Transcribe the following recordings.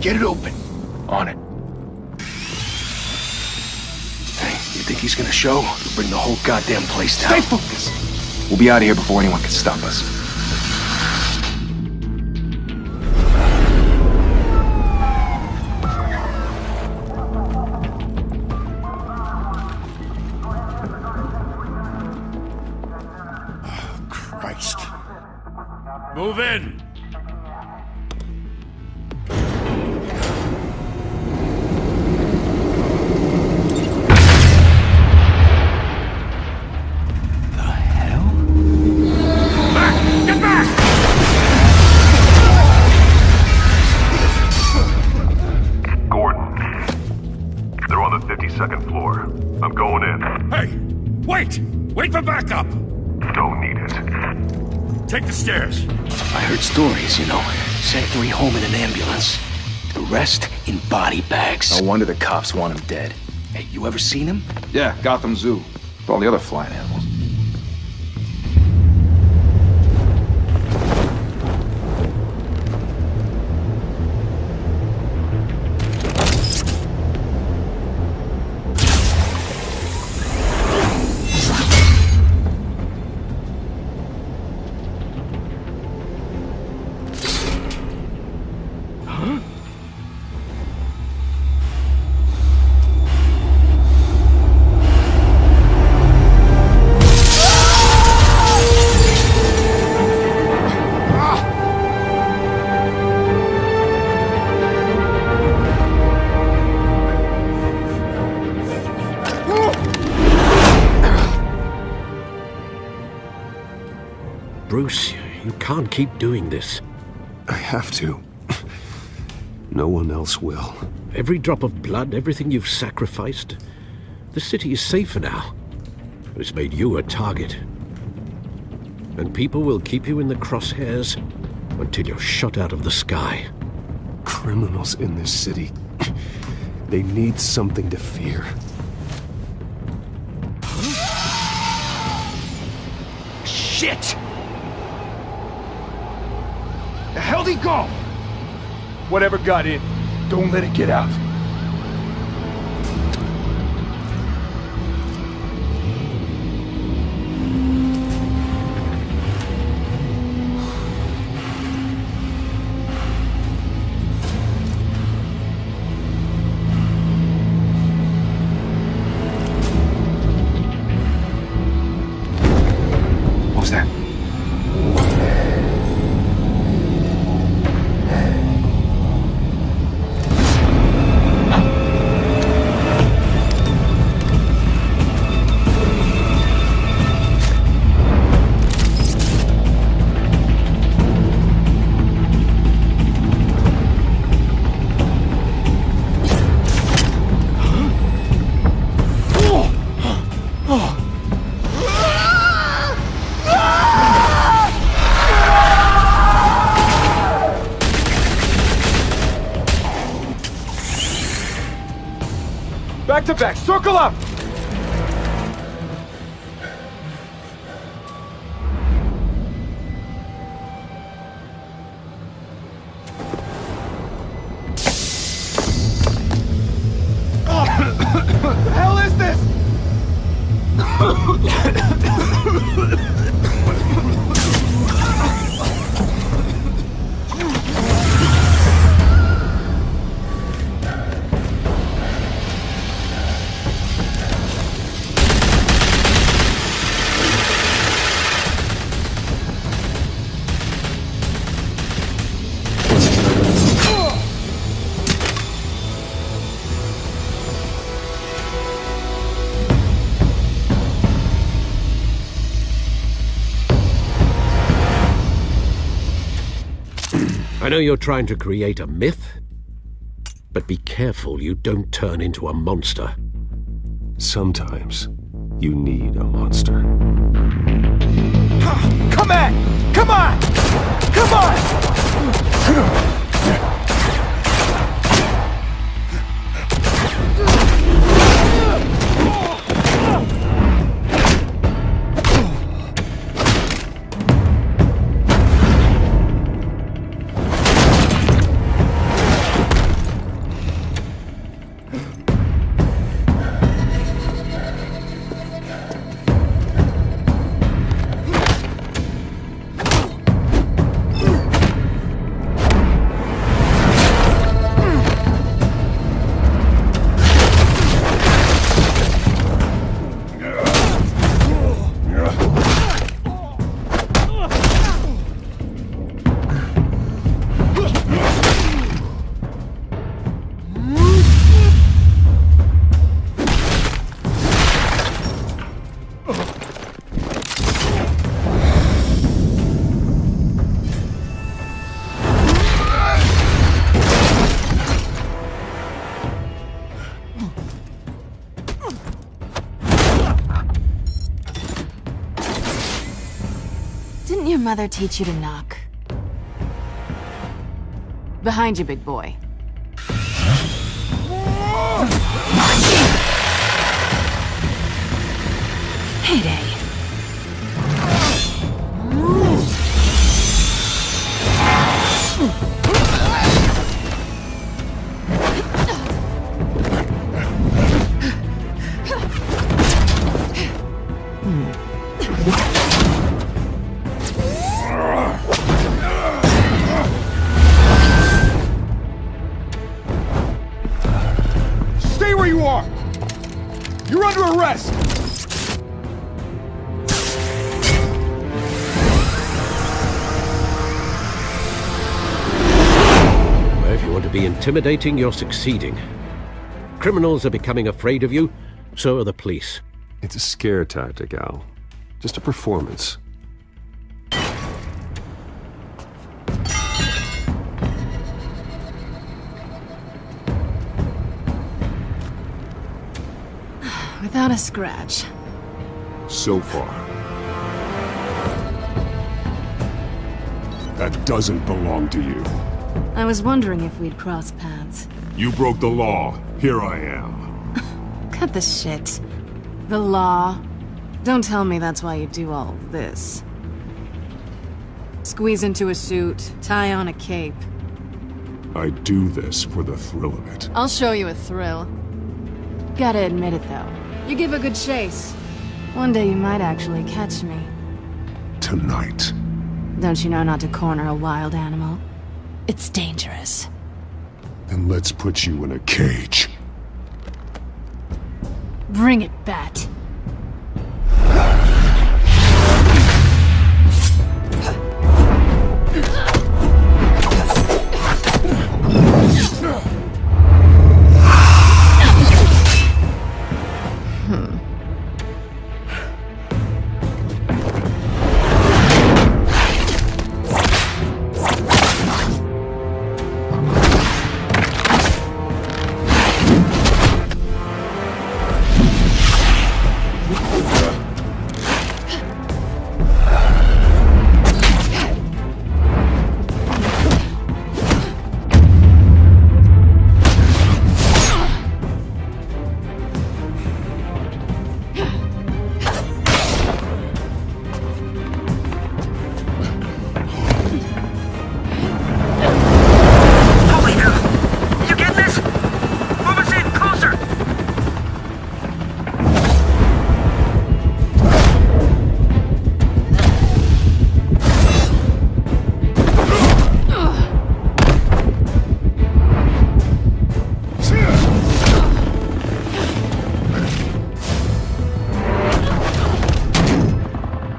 Get it open. On it. Hey, you think he's gonna show? He'll bring the whole goddamn place down. Stay focused! We'll be out of here before anyone can stop us. Christ. Move in! Second floor. I'm going in. Hey! Wait! Wait for backup! Don't need it. Take the stairs. I heard stories, you know. Sent 3 home in an ambulance. The rest in body bags. No wonder the cops want him dead. Hey, you ever seen him? Yeah, Gotham Zoo. With all the other flying animals. Bruce, you can't keep doing this. I have to. No one else will. Every drop of blood, everything you've sacrificed. The city is safer now. It's made you a target. And people will keep you in the crosshairs until you're shot out of the sky. Criminals in this city. They need something to fear. Shit! The hell'd he go? Whatever got in, don't let it get out. What was that? Back to back, circle up! What the hell is this? I know you're trying to create a myth, but be careful you don't turn into a monster. Sometimes you need a monster. Come on! Come on! Come on! Didn't your mother teach you to knock? Behind you, big boy. Heyday. Stay where you are! You're under arrest! If you want to be intimidating, you're succeeding. Criminals are becoming afraid of you, so are the police. It's a scare tactic, Al. Just a performance. Without a scratch. So far. That doesn't belong to you. I was wondering if we'd cross paths. You broke the law. Here I am. Cut the shit. The law. Don't tell me that's why you do all this. Squeeze into a suit, tie on a cape. I do this for the thrill of it. I'll show you a thrill. Gotta admit it, though. You give a good chase. One day you might actually catch me. Tonight. Don't you know not to corner a wild animal? It's dangerous. Then let's put you in a cage. Bring it, Bat.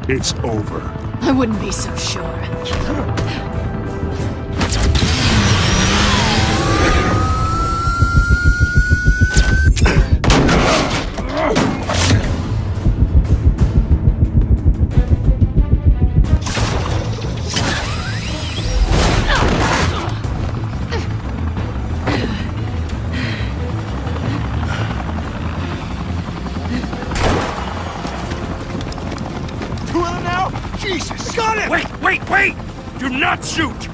It's over. I wouldn't be so sure. Jesus! Got it! Wait! Do not shoot!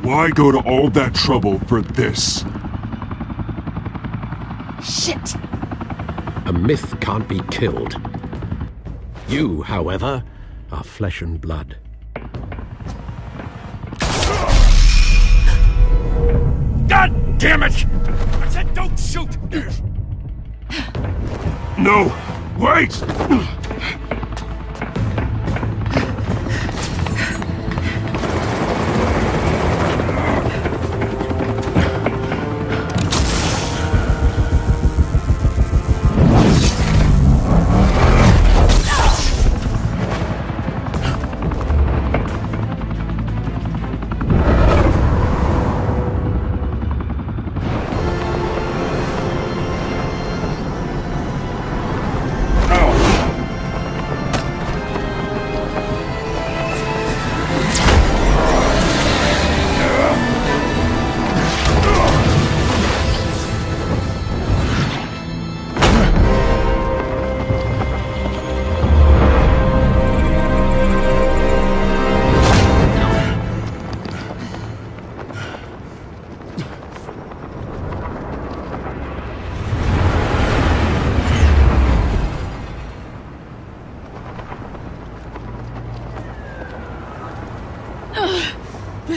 Why go to all that trouble for this? Shit! A myth can't be killed. You, however, are flesh and blood. God damn it! I said don't shoot! No! Wait!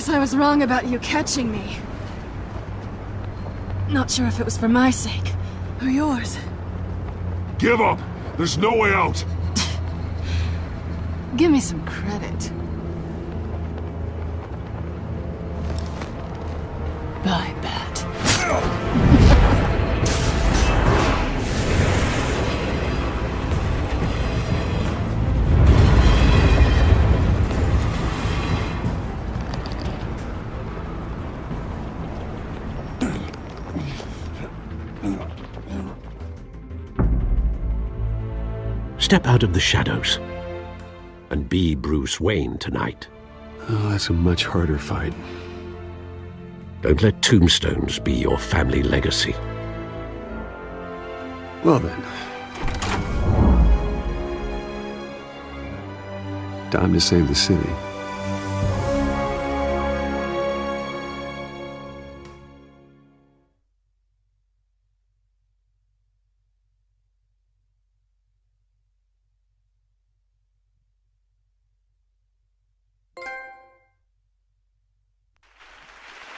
guess I was wrong about you catching me. Not sure if it was for my sake, or yours. Give up! There's no way out! Give me some credit. Bye, Bat. Step out of the shadows and be Bruce Wayne tonight. Oh, that's a much harder fight. Don't let tombstones be your family legacy. Well then. Time to save the city.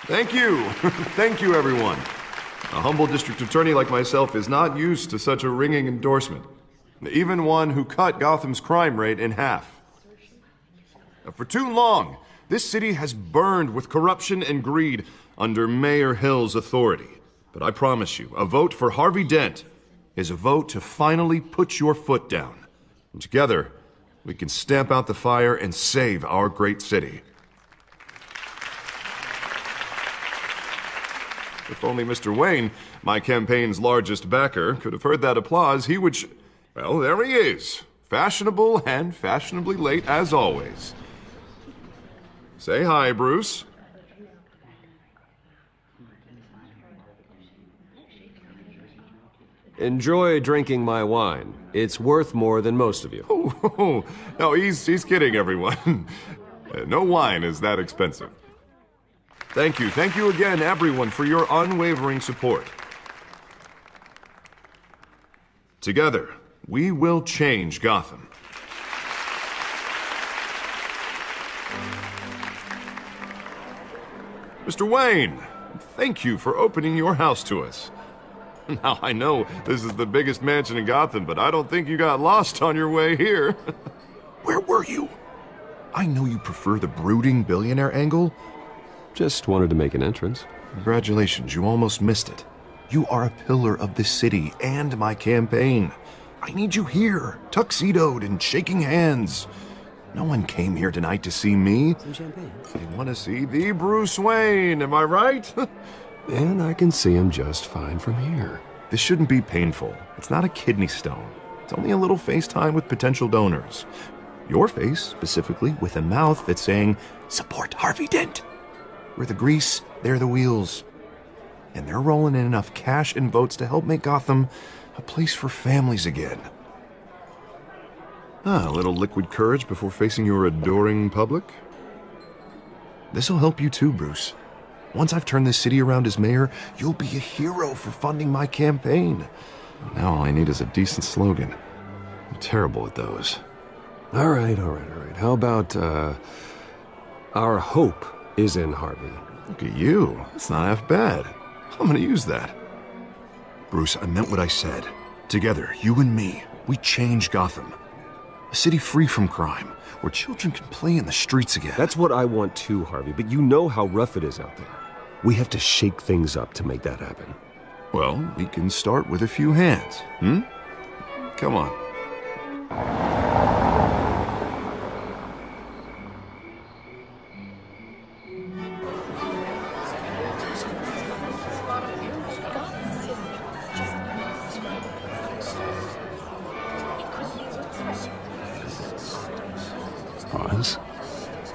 Thank you. Thank you, everyone. A humble district attorney like myself is not used to such a ringing endorsement. Even one who cut Gotham's crime rate in half. For too long, this city has burned with corruption and greed under Mayor Hill's authority. But I promise you, a vote for Harvey Dent is a vote to finally put your foot down. And together, we can stamp out the fire and save our great city. If only Mr. Wayne, my campaign's largest backer, could have heard that applause, he would well, there he is. Fashionable and fashionably late as always. Say hi, Bruce. Enjoy drinking my wine. It's worth more than most of you. Oh, no, he's kidding, everyone. No wine is that expensive. Thank you again, everyone, for your unwavering support. Together, we will change Gotham. Mr. Wayne, thank you for opening your house to us. Now, I know this is the biggest mansion in Gotham, but I don't think you got lost on your way here. Where were you? I know you prefer the brooding billionaire angle. Just wanted to make an entrance. Congratulations, you almost missed it. You are a pillar of this city and my campaign. I need you here, tuxedoed and shaking hands. No one came here tonight to see me. Some champagne. They want to see the Bruce Wayne, am I right? And I can see him just fine from here. This shouldn't be painful. It's not a kidney stone. It's only a little FaceTime with potential donors. Your face, specifically, with a mouth that's saying, support Harvey Dent. We're the grease, they're the wheels. And they're rolling in enough cash and votes to help make Gotham a place for families again. A little liquid courage before facing your adoring public. This'll help you too, Bruce. Once I've turned this city around as mayor, you'll be a hero for funding my campaign. Now all I need is a decent slogan. I'm terrible at those. All right. How about, our hope is in Harvey. Look at you. That's not half bad. I'm gonna use that. Bruce, I meant what I said. Together, you and me, we change Gotham. A city free from crime, where children can play in the streets again. That's what I want too, Harvey, but you know how rough it is out there. We have to shake things up to make that happen. Well, we can start with a few hands, Come on.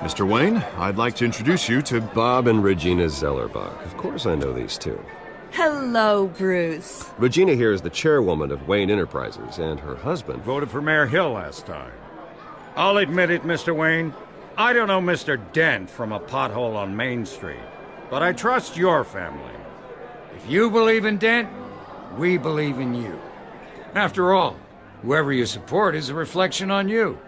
Mr. Wayne, I'd like to introduce you to Bob and Regina Zellerbach. Of course I know these two. Hello, Bruce. Regina here is the chairwoman of Wayne Enterprises, and her husband Voted for Mayor Hill last time. I'll admit it, Mr. Wayne. I don't know Mr. Dent from a pothole on Main Street, but I trust your family. If you believe in Dent, we believe in you. After all, whoever you support is a reflection on you.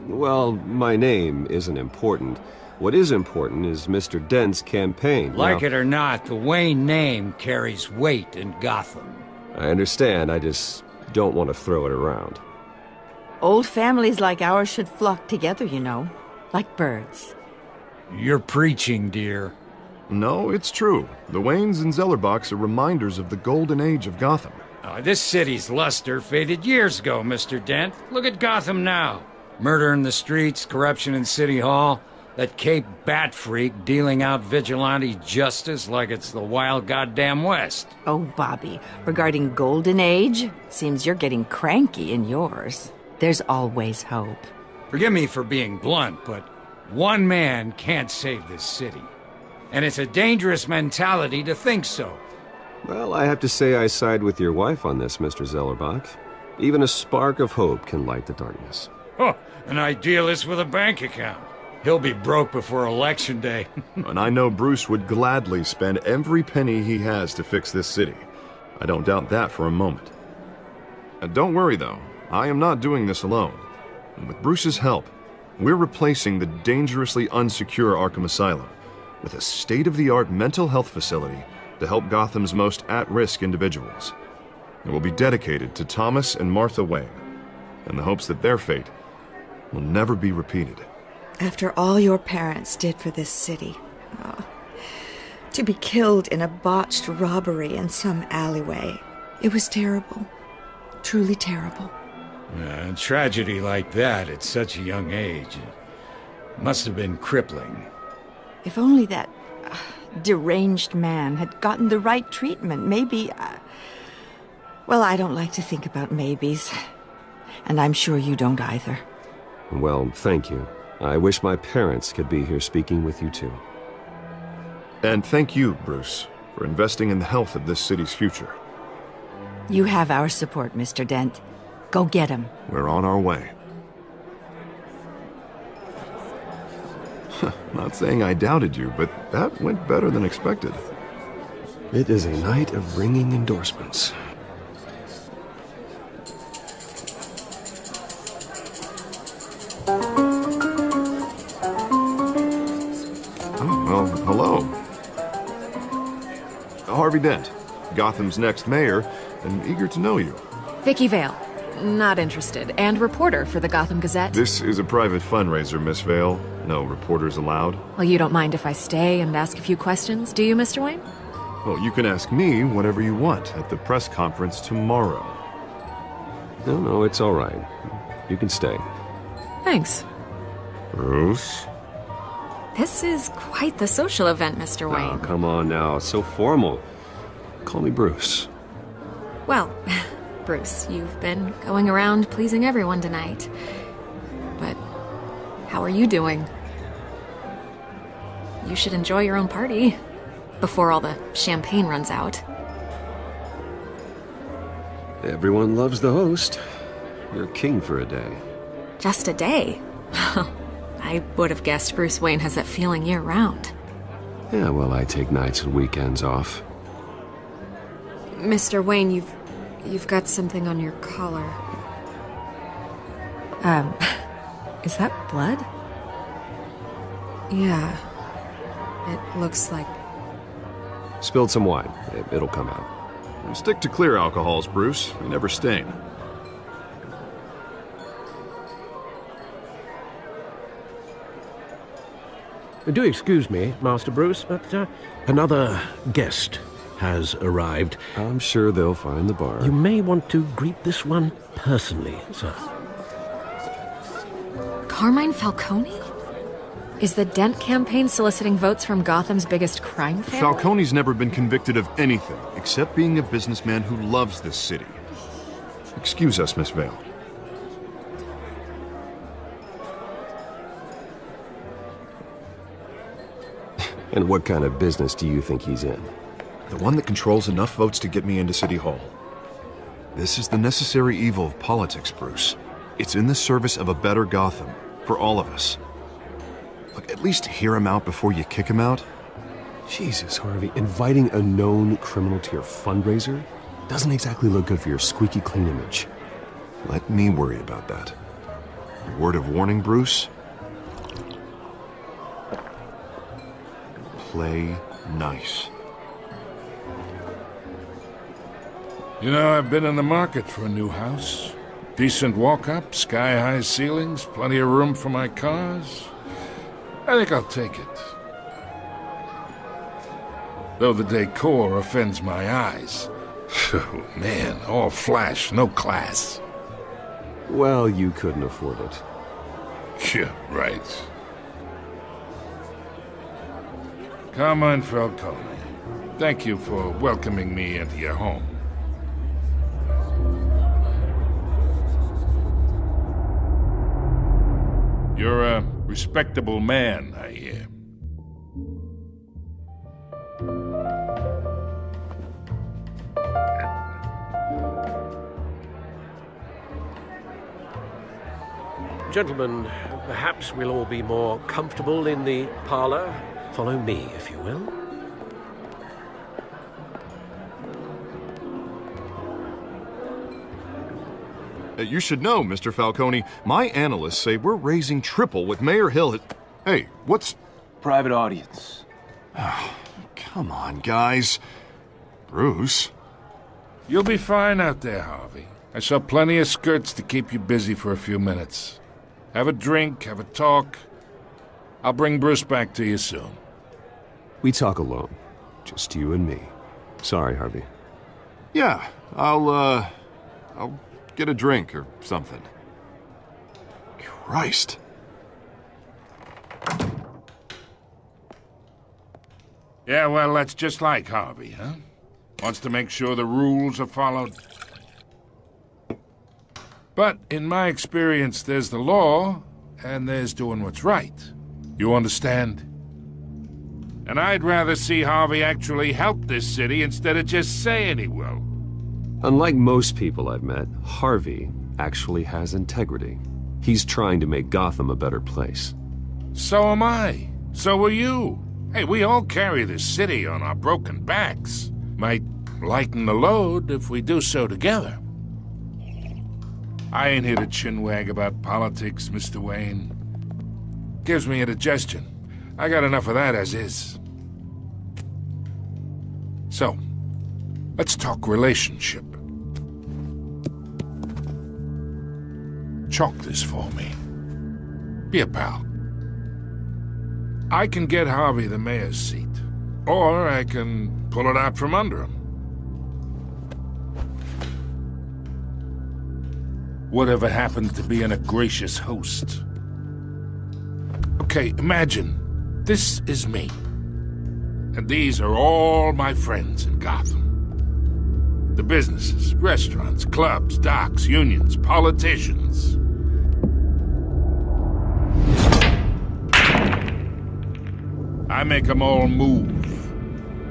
Well, my name isn't important. What is important is Mr. Dent's campaign. Like it or not, the Wayne name carries weight in Gotham. I understand, I just don't want to throw it around. Old families like ours should flock together, you know, like birds. You're preaching, dear. No, it's true. The Waynes and Zellerbachs are reminders of the golden age of Gotham. This city's luster faded years ago, Mr. Dent. Look at Gotham now. Murder in the streets, corruption in City Hall, that Cape Bat freak dealing out vigilante justice like it's the wild goddamn West. Oh, Bobby, regarding Golden Age, seems you're getting cranky in yours. There's always hope. Forgive me for being blunt, but one man can't save this city. And it's a dangerous mentality to think so. Well, I have to say I side with your wife on this, Mr. Zellerbach. Even a spark of hope can light the darkness. Oh, an idealist with a bank account. He'll be broke before Election Day. And I know Bruce would gladly spend every penny he has to fix this city. I don't doubt that for a moment. Don't worry, though. I am not doing this alone. And with Bruce's help, we're replacing the dangerously unsecure Arkham Asylum with a state-of-the-art mental health facility to help Gotham's most at-risk individuals. It will be dedicated to Thomas and Martha Wayne, in the hopes that their fate will never be repeated. After all your parents did for this city, to be killed in a botched robbery in some alleyway, it was terrible. Truly terrible. A tragedy like that at such a young age must have been crippling. If only that deranged man had gotten the right treatment, maybe... Well, I don't like to think about maybes. And I'm sure you don't either. Well, thank you. I wish my parents could be here speaking with you too. And thank you, Bruce, for investing in the health of this city's future. You have our support, Mr. Dent. Go get him. We're on our way. Not saying I doubted you, but that went better than expected. It is a night of ringing endorsements. Oh, well, hello. Harvey Dent, Gotham's next mayor, and eager to know you. Vicky Vale. Not interested. And reporter for the Gotham Gazette. This is a private fundraiser, Miss Vale. No reporters allowed. Well, you don't mind if I stay and ask a few questions, do you, Mr. Wayne? Well, you can ask me whatever you want at the press conference tomorrow. No, it's all right. You can stay. Thanks. Bruce? This is quite the social event, Mr. Wayne. Oh, come on now. So formal. Call me Bruce. Well... Bruce, you've been going around pleasing everyone tonight. But how are you doing? You should enjoy your own party before all the champagne runs out. Everyone loves the host. You're king for a day. Just a day? I would have guessed Bruce Wayne has that feeling year-round. Yeah, well, I take nights and weekends off. Mr. Wayne, You've got something on your collar. Is that blood? Yeah. It looks like... Spilled some wine. It'll come out. Stick to clear alcohols, Bruce. They never stain. Do excuse me, Master Bruce, but another guest has arrived. I'm sure they'll find the bar. You may want to greet this one personally, sir. Carmine Falcone? Is the Dent campaign soliciting votes from Gotham's biggest crime family? Falcone's never been convicted of anything except being a businessman who loves this city. Excuse us, Miss Vale. And what kind of business do you think he's in? The one that controls enough votes to get me into City Hall. This is the necessary evil of politics, Bruce. It's in the service of a better Gotham, for all of us. Look, at least hear him out before you kick him out. Jesus, Harvey, inviting a known criminal to your fundraiser doesn't exactly look good for your squeaky clean image. Let me worry about that. A word of warning, Bruce? play nice. You know, I've been in the market for a new house. Decent walk-up, sky-high ceilings, plenty of room for my cars. I think I'll take it. Though the decor offends my eyes. Oh, man, all flash, no class. Well, you couldn't afford it. Yeah, right. Carmine Falcone, thank you for welcoming me into your home. You're a respectable man, I hear. Gentlemen, perhaps we'll all be more comfortable in the parlor. Follow me, if you will. You should know, Mr. Falcone, my analysts say we're raising triple what Mayor Hill. Hey, what's... Private audience. Oh, come on, guys. Bruce? You'll be fine out there, Harvey. I saw plenty of skirts to keep you busy for a few minutes. Have a drink, have a talk. I'll bring Bruce back to you soon. We talk alone. Just you and me. Sorry, Harvey. Yeah, I'll get a drink or something. Christ. Yeah, well, that's just like Harvey, huh? Wants to make sure the rules are followed. But in my experience, there's the law, and there's doing what's right. You understand? And I'd rather see Harvey actually help this city instead of just saying he will. Unlike most people I've met, Harvey actually has integrity. He's trying to make Gotham a better place. So am I. So are you. Hey, we all carry this city on our broken backs. Might lighten the load if we do so together. I ain't here to chinwag about politics, Mr. Wayne. Gives me indigestion. I got enough of that as is. So, let's talk relationship. Chalk this for me. Be a pal. I can get Harvey the mayor's seat, or I can pull it out from under him. Whatever happened to being a gracious host? Okay, imagine, this is me. And these are all my friends in Gotham. The businesses, restaurants, clubs, docks, unions, politicians. I make them all move.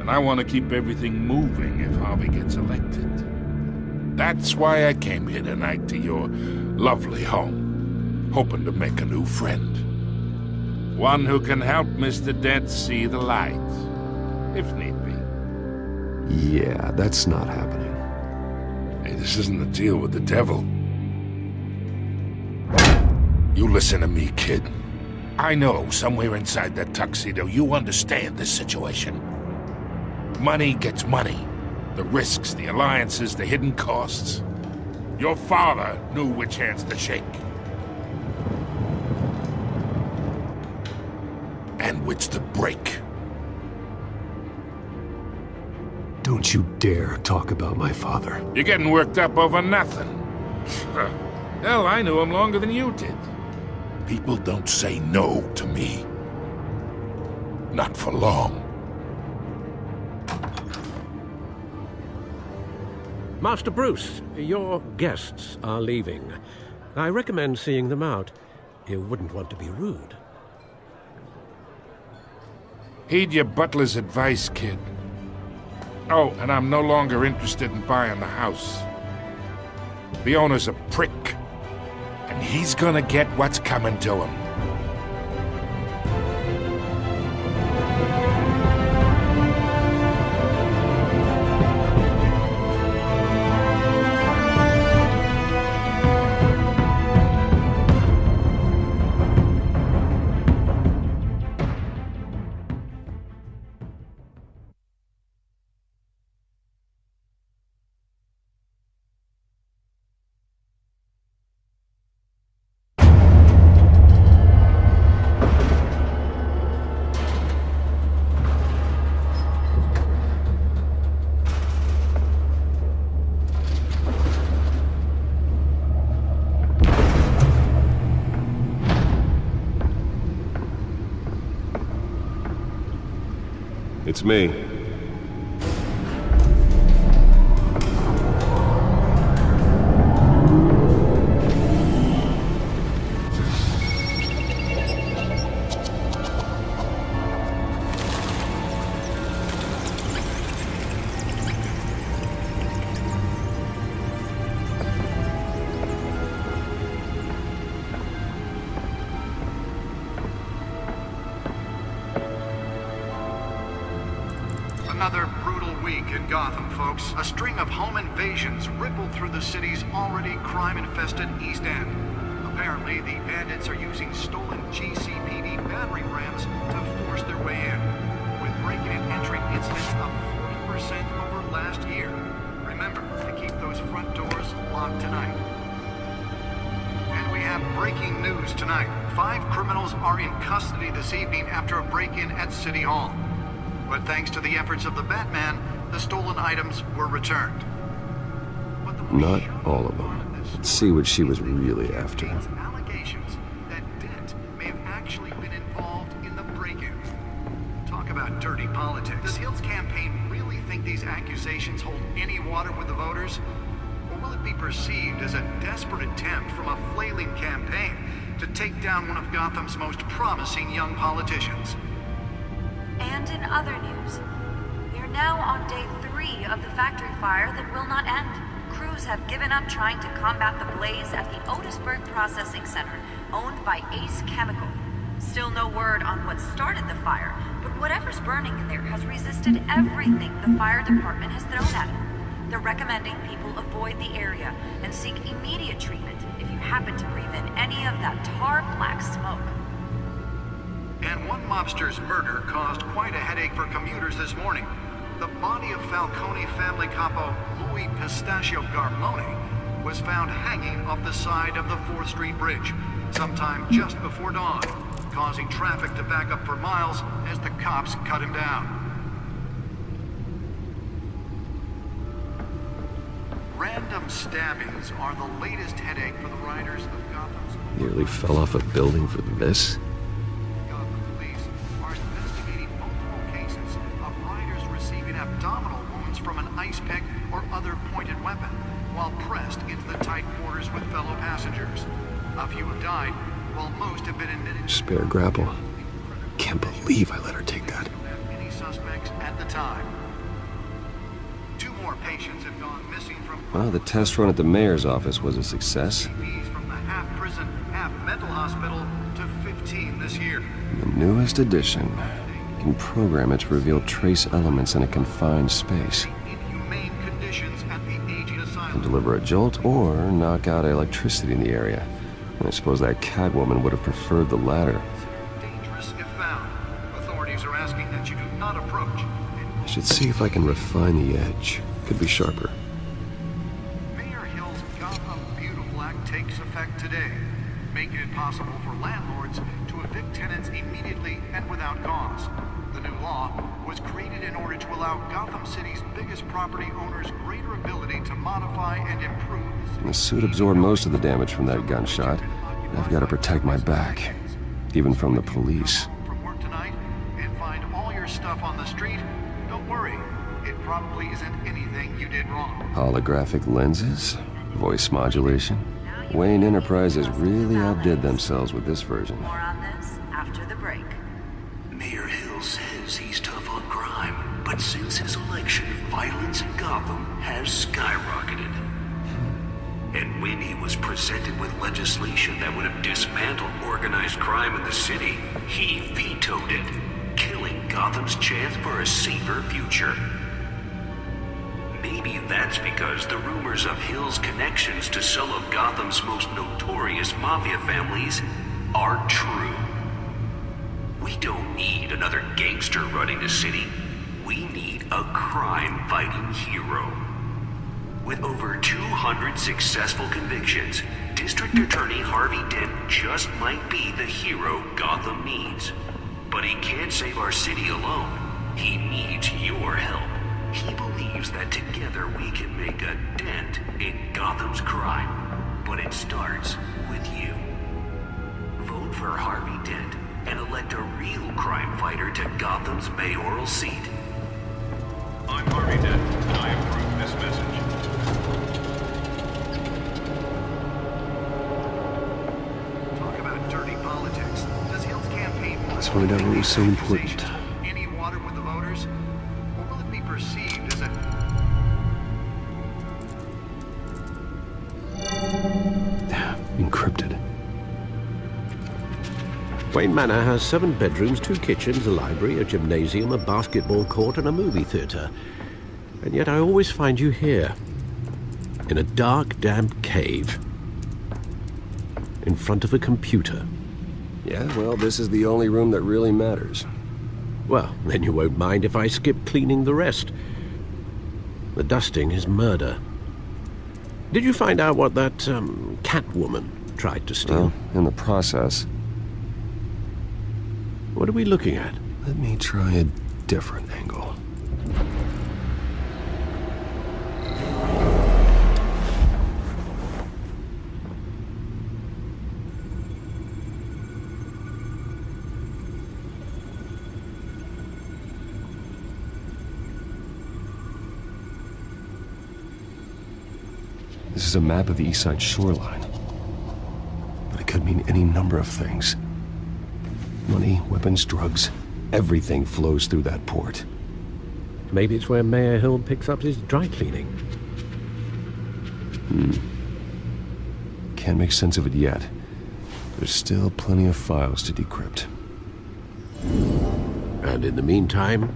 And I want to keep everything moving if Harvey gets elected. That's why I came here tonight to your lovely home, hoping to make a new friend. One who can help Mr. Dent see the light, if need be. Yeah, that's not happening. Hey, this isn't a deal with the devil. You listen to me, kid. I know somewhere inside that tuxedo you understand this situation. Money gets money. The risks, the alliances, the hidden costs. Your father knew which hands to shake. And which to break. Don't you dare talk about my father. You're getting worked up over nothing. Hell, I knew him longer than you did. People don't say no to me. Not for long. Master Bruce, your guests are leaving. I recommend seeing them out. You wouldn't want to be rude. Heed your butler's advice, kid. Oh, and I'm no longer interested in buying the house. The owner's a prick, and he's gonna get what's coming to him. It's me. Another brutal week in Gotham, folks. A string of home invasions rippled through the city's already crime-infested East End. Apparently, the bandits are using stolen GCPD battering rams to force their way in, with breaking and entering incidents up 40% over last year. Remember to keep those front doors locked tonight. And we have breaking news tonight. 5 criminals are in custody this evening after a break-in at City Hall. But thanks to the efforts of the Batman, the stolen items were returned. Not all of them. Let's see what she was really after. Allegations that Dent may have actually been involved in the break-in. Talk about dirty politics. Does Hill's campaign really think these accusations hold any water with the voters? Or will it be perceived as a desperate attempt from a flailing campaign to take down one of Gotham's most promising young politicians? And in other news, we are now on day 3 of the factory fire that will not end. Crews have given up trying to combat the blaze at the Otisburg Processing Center, owned by Ace Chemical. Still no word on what started the fire, but whatever's burning in there has resisted everything the fire department has thrown at it. They're recommending people avoid the area and seek immediate treatment if you happen to breathe in any of that tar black smoke. And one mobster's murder caused quite a headache for commuters this morning. The body of Falcone family capo Louis Pistachio Garmone was found hanging off the side of the 4th Street Bridge sometime just before dawn, causing traffic to back up for miles as the cops cut him down. Random stabbings are the latest headache for the riders of Gotham's... Nearly fell off a building for this? Abdominal wounds from an ice pick or other pointed weapon while pressed into the tight quarters with fellow passengers. A few have died, while most have been admitted. Spare grapple. Can't believe I let her take that. Any suspects at the time. 2 more patients have gone missing from... Well, the test run at the mayor's office was a success. From the half-prison, half-mental hospital to 15 this year. The newest addition. You can program it to reveal trace elements in a confined space. Can deliver a jolt or knock out electricity in the area. And I suppose that Catwoman would have preferred the latter. Dangerous if found. Authorities are asking that you do not approach. I should see if I can refine the edge. Could be sharper. Mayor Hill's Gotham Beautiful Act takes effect today, making it possible for landlords to evict tenants immediately and without cause. The new law was created in order to allow Gotham City's biggest property owners greater ability to modify and improve. The suit absorbed most of the damage from that gunshot. I've got to protect my back, even from the police. From work tonight and find all your stuff on the street. Don't worry, it probably isn't anything you did wrong. Holographic lenses, voice modulation. Wayne Enterprises really outdid themselves with this version. More on this after the break. Mayor Hill says he's tough on crime, but since his election, violence in Gotham has skyrocketed. And when he was presented with legislation that would have dismantled organized crime in the city, he vetoed it, killing Gotham's chance for a safer future. Maybe that's because the rumors of Hill's connections to some of Gotham's most notorious mafia families are true. We don't need another gangster running the city. We need a crime-fighting hero. With over 200 successful convictions, District Attorney Harvey Dent just might be the hero Gotham needs. But he can't save our city alone. He needs your help. He believes that together we can make a dent in Gotham's crime. But it starts with you. Vote for Harvey Dent and elect a real crime fighter to Gotham's mayoral seat. Copy that. I approve this message. Talk about dirty politics. Does Hill's campaign want Let's find out what was so important. any water with the voters? Or will it be perceived as a... Encrypted. Wayne Manor has 7 bedrooms, 2 kitchens, a library, a gymnasium, a basketball court, and a movie theatre. And yet I always find you here, in a dark, damp cave, in front of a computer. Yeah, well, this is the only room that really matters. Well, then you won't mind if I skip cleaning the rest. The dusting is murder. Did you find out what that, Catwoman tried to steal? Well, in the process. What are we looking at? Let me try a different angle. This is a map of the East Side shoreline. But it could mean any number of things. Money, weapons, drugs, everything flows through that port. Maybe it's where Mayor Hill picks up his dry cleaning. Can't make sense of it yet. There's still plenty of files to decrypt. And in the meantime,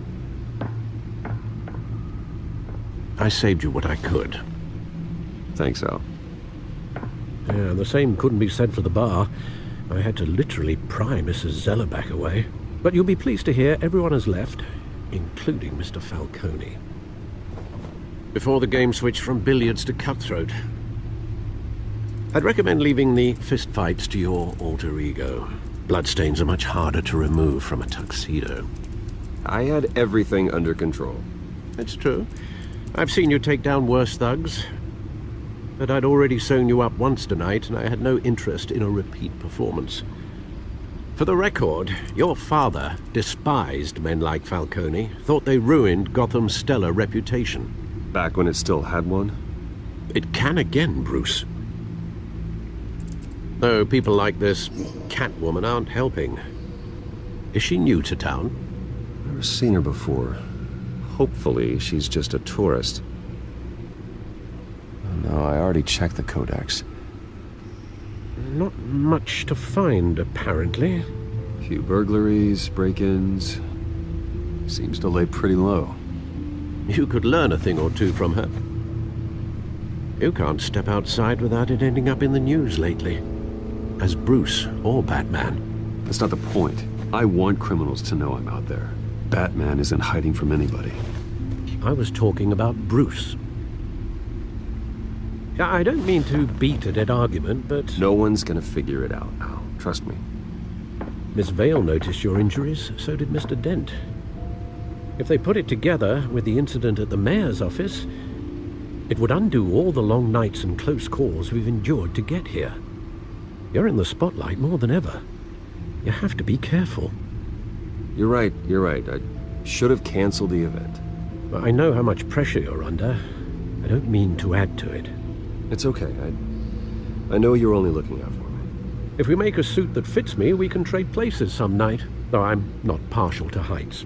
I saved you what I could. Thanks, Al. Yeah, the same couldn't be said for the bar. I had to literally pry Mrs. Zellerback away. But you'll be pleased to hear everyone has left, including Mr. Falcone. Before the game switched from billiards to cutthroat. I'd recommend leaving the fistfights to your alter ego. Bloodstains are much harder to remove from a tuxedo. I had everything under control. It's true. I've seen you take down worse thugs. But I'd already sewn you up once tonight, and I had no interest in a repeat performance. For the record, your father despised men like Falcone, thought they ruined Gotham's stellar reputation. Back when it still had one? It can again, Bruce. Though people like this Catwoman aren't helping. Is she new to town? Never seen her before. Hopefully, she's just a tourist. No, I already checked the codex. Not much to find, apparently. Few burglaries, break-ins. Seems to lay pretty low. You could learn a thing or two from her. You can't step outside without it ending up in the news lately. As Bruce or Batman. That's not the point. I want criminals to know I'm out there. Batman isn't hiding from anybody. I was talking about Bruce. I don't mean to beat a dead argument, but... No one's gonna figure it out, Al. Trust me. Miss Vale noticed your injuries, so did Mr. Dent. If they put it together with the incident at the mayor's office, it would undo all the long nights and close calls we've endured to get here. You're in the spotlight more than ever. You have to be careful. You're right. I should have canceled the event. I know how much pressure you're under. I don't mean to add to it. It's okay. I know you're only looking out for me. If we make a suit that fits me, we can trade places some night. Though I'm not partial to heights.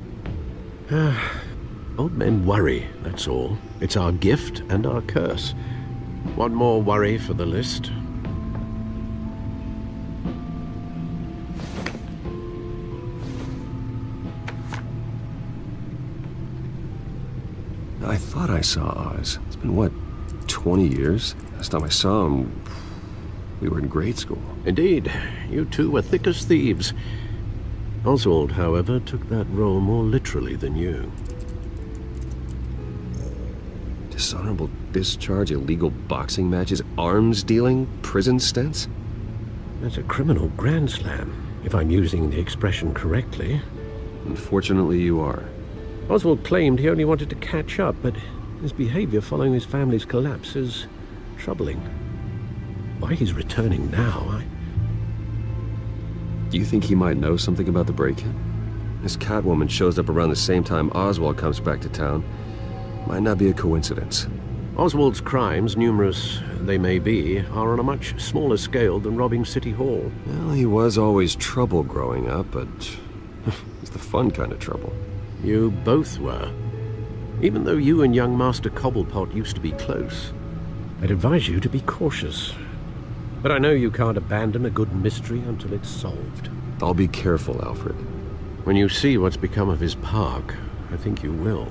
Old men worry, that's all. It's our gift and our curse. One more worry for the list. I thought I saw Oz. It's been, what, 20 years? Last time I saw him, we were in grade school. Indeed. You two were thick as thieves. Oswald, however, took that role more literally than you. Dishonorable discharge, illegal boxing matches, arms dealing, prison stints? That's a criminal grand slam, if I'm using the expression correctly. Unfortunately, you are. Oswald claimed he only wanted to catch up, but his behavior following his family's collapse is troubling. Why he's returning now, Do you think he might know something about the break-in? This Catwoman shows up around the same time Oswald comes back to town. Might not be a coincidence. Oswald's crimes, numerous they may be, are on a much smaller scale than robbing City Hall. Well, he was always trouble growing up, but it's the fun kind of trouble. You both were. Even though you and young Master Cobblepot used to be close, I'd advise you to be cautious. But I know you can't abandon a good mystery until it's solved. I'll be careful, Alfred. When you see what's become of his park, I think you will.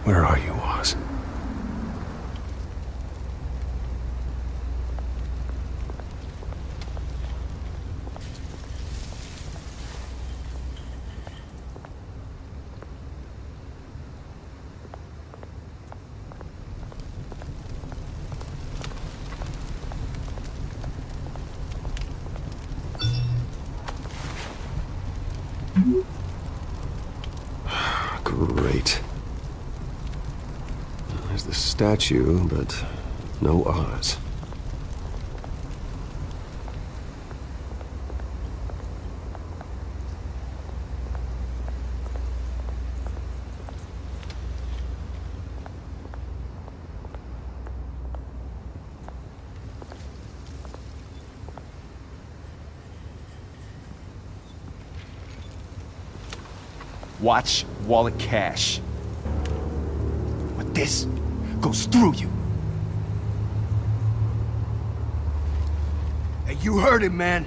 Where are you, Oz? Great. There's the statue, but no Oz. Watch wallet cash. But this goes through you. Hey, you heard it, man.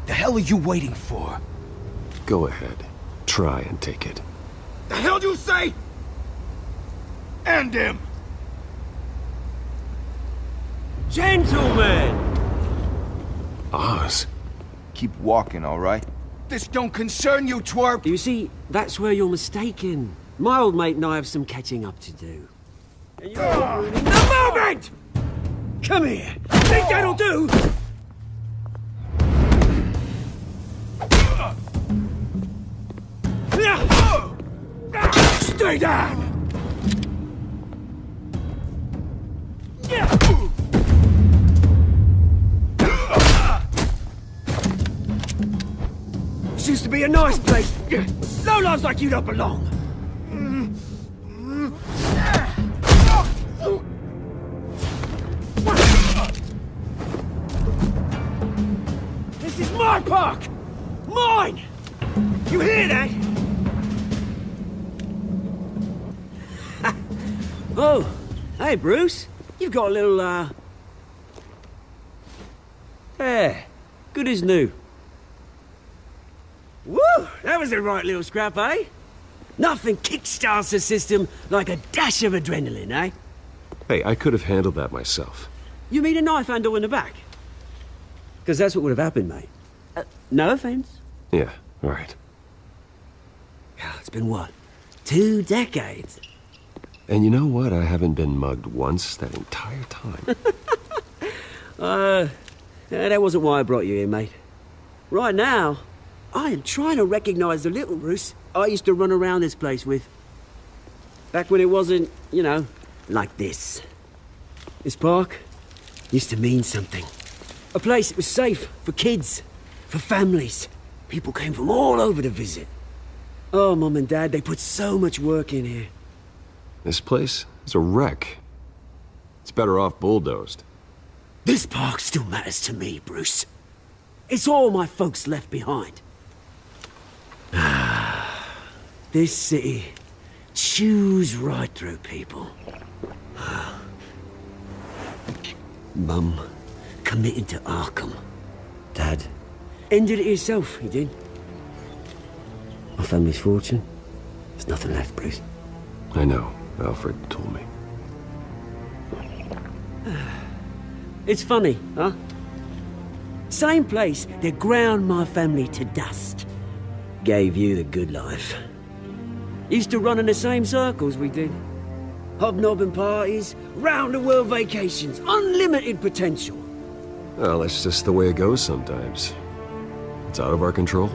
The hell are you waiting for? Go ahead. Try and take it. The hell do you say? End him! Gentlemen! Oz. Keep walking, all right? This don't concern you, twerp! You see, that's where you're mistaken. My old mate and I have some catching up to do. And you're ruining the moment! Come here! Think that'll do? Stay down! This used to be a nice place. Lowlifes like you don't belong. This is my park! Mine! You hear that? Oh, hey Bruce. You've got a little, Yeah, good as new. Woo! That was a right little scrap, eh? Nothing kickstarts the system like a dash of adrenaline, eh? Hey, I could have handled that myself. You mean a knife handle in the back? Because that's what would have happened, mate. No offense. Yeah, right. Yeah, it's been what? 2 decades? And you know what? I haven't been mugged once that entire time. That wasn't why I brought you here, mate. Right now, I am trying to recognize the little Bruce I used to run around this place with. Back when it wasn't, you know, like this. This park used to mean something. A place that was safe for kids, for families. People came from all over to visit. Oh, Mum and Dad, they put so much work in here. This place is a wreck. It's better off bulldozed. This park still matters to me, Bruce. It's all my folks left behind. This city chews right through people. Mum committed to Arkham. Dad ended it himself, he did. My family's fortune, there's nothing left, Bruce. I know. Alfred told me. It's funny, huh? Same place that ground my family to dust. Gave you the good life. Used to run in the same circles we did. Hobnobbing parties, round-the-world vacations, unlimited potential. Well, that's just the way it goes sometimes. It's out of our control.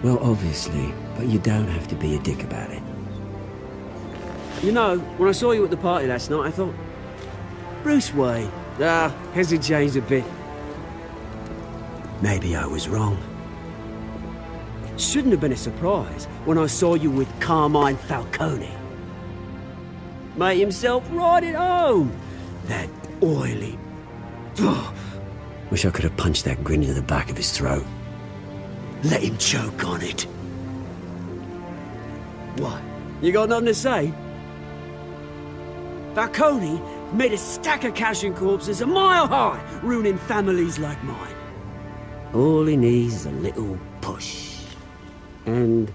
Well, obviously, but you don't have to be a dick about it. You know, when I saw you at the party last night, I thought, Bruce Wayne. Has he changed a bit? Maybe I was wrong. Shouldn't have been a surprise when I saw you with Carmine Falcone. Made himself right at home. That oily... Wish I could have punched that grin into the back of his throat. Let him choke on it. What? You got nothing to say? Falcone made a stack of cash and corpses a mile high, ruining families like mine. All he needs is a little push. And...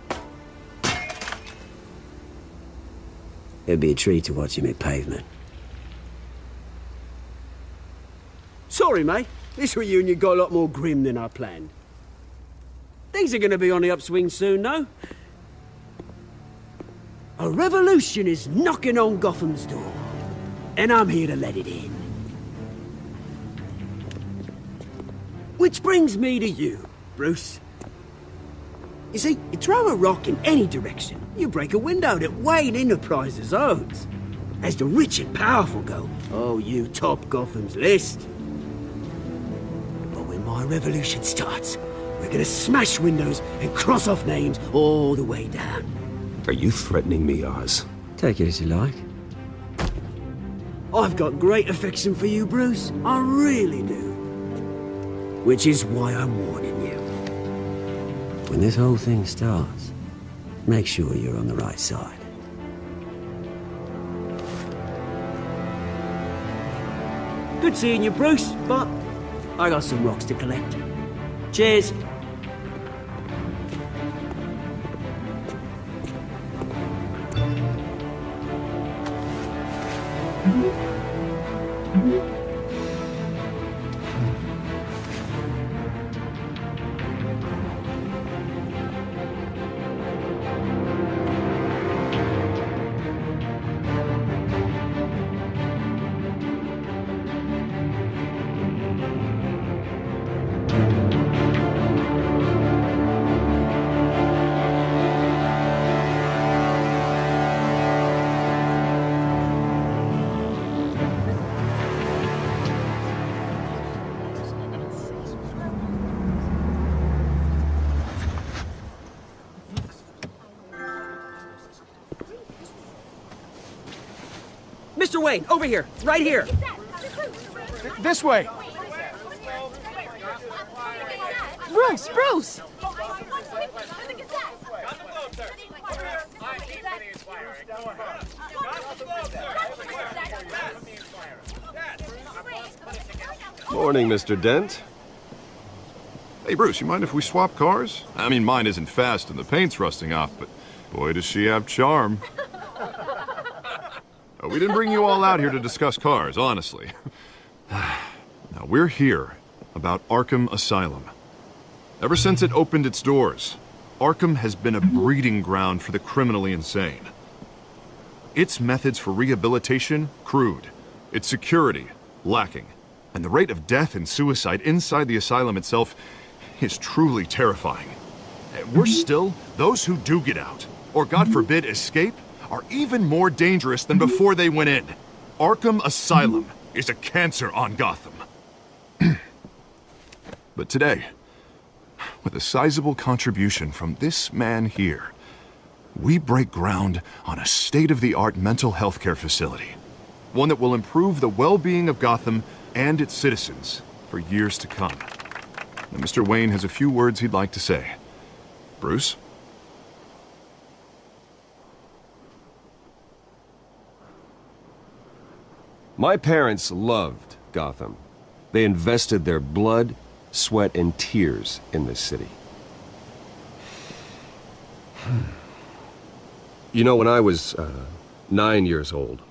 it'd be a treat to watch him hit pavement. Sorry, mate. This reunion got a lot more grim than I planned. Things are gonna be on the upswing soon, no? A revolution is knocking on Gotham's door. And I'm here to let it in. Which brings me to you, Bruce. You see, you throw a rock in any direction, you break a window that Wayne Enterprises owns. As the rich and powerful go, oh, you top Gotham's list. But when my revolution starts, we're gonna smash windows and cross off names all the way down. Are you threatening me, Oz? Take it as you like. I've got great affection for you, Bruce. I really do. Which is why I'm warning you. When this whole thing starts, make sure you're on the right side. Good seeing you, Bruce, but I got some rocks to collect. Cheers. Mr. Wayne, over here, right here. This way. Bruce, Bruce! Morning, Mr. Dent. Hey, Bruce, you mind if we swap cars? I mean, mine isn't fast and the paint's rusting off, but boy, does she have charm. We didn't bring you all out here to discuss cars, honestly. Now, we're here about Arkham Asylum. Ever since it opened its doors, Arkham has been a breeding ground for the criminally insane. Its methods for rehabilitation, crude. Its security, lacking. And the rate of death and suicide inside the asylum itself is truly terrifying. Worse still, those who do get out, or God forbid escape, are even more dangerous than before they went in. Arkham Asylum is a cancer on Gotham. But today, with a sizable contribution from this man here, we break ground on a state-of-the-art mental health care facility. One that will improve the well-being of Gotham and its citizens for years to come. Now, Mr. Wayne has a few words he'd like to say. Bruce? My parents loved Gotham. They invested their blood, sweat, and tears in this city. You know, when I was 9 years old,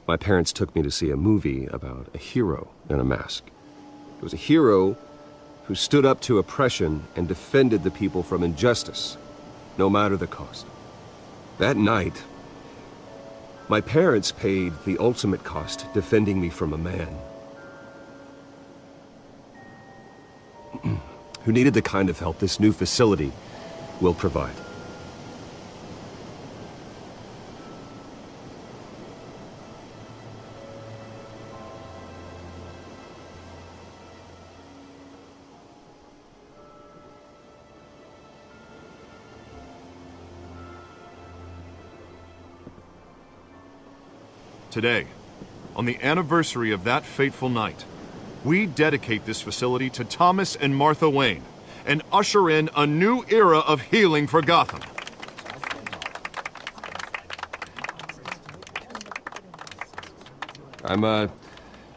my parents took me to see a movie about a hero in a mask. It was a hero who stood up to oppression and defended the people from injustice, no matter the cost. That night, my parents paid the ultimate cost defending me from a man who needed the kind of help this new facility will provide. Today, on the anniversary of that fateful night, we dedicate this facility to Thomas and Martha Wayne and usher in a new era of healing for Gotham. I'm,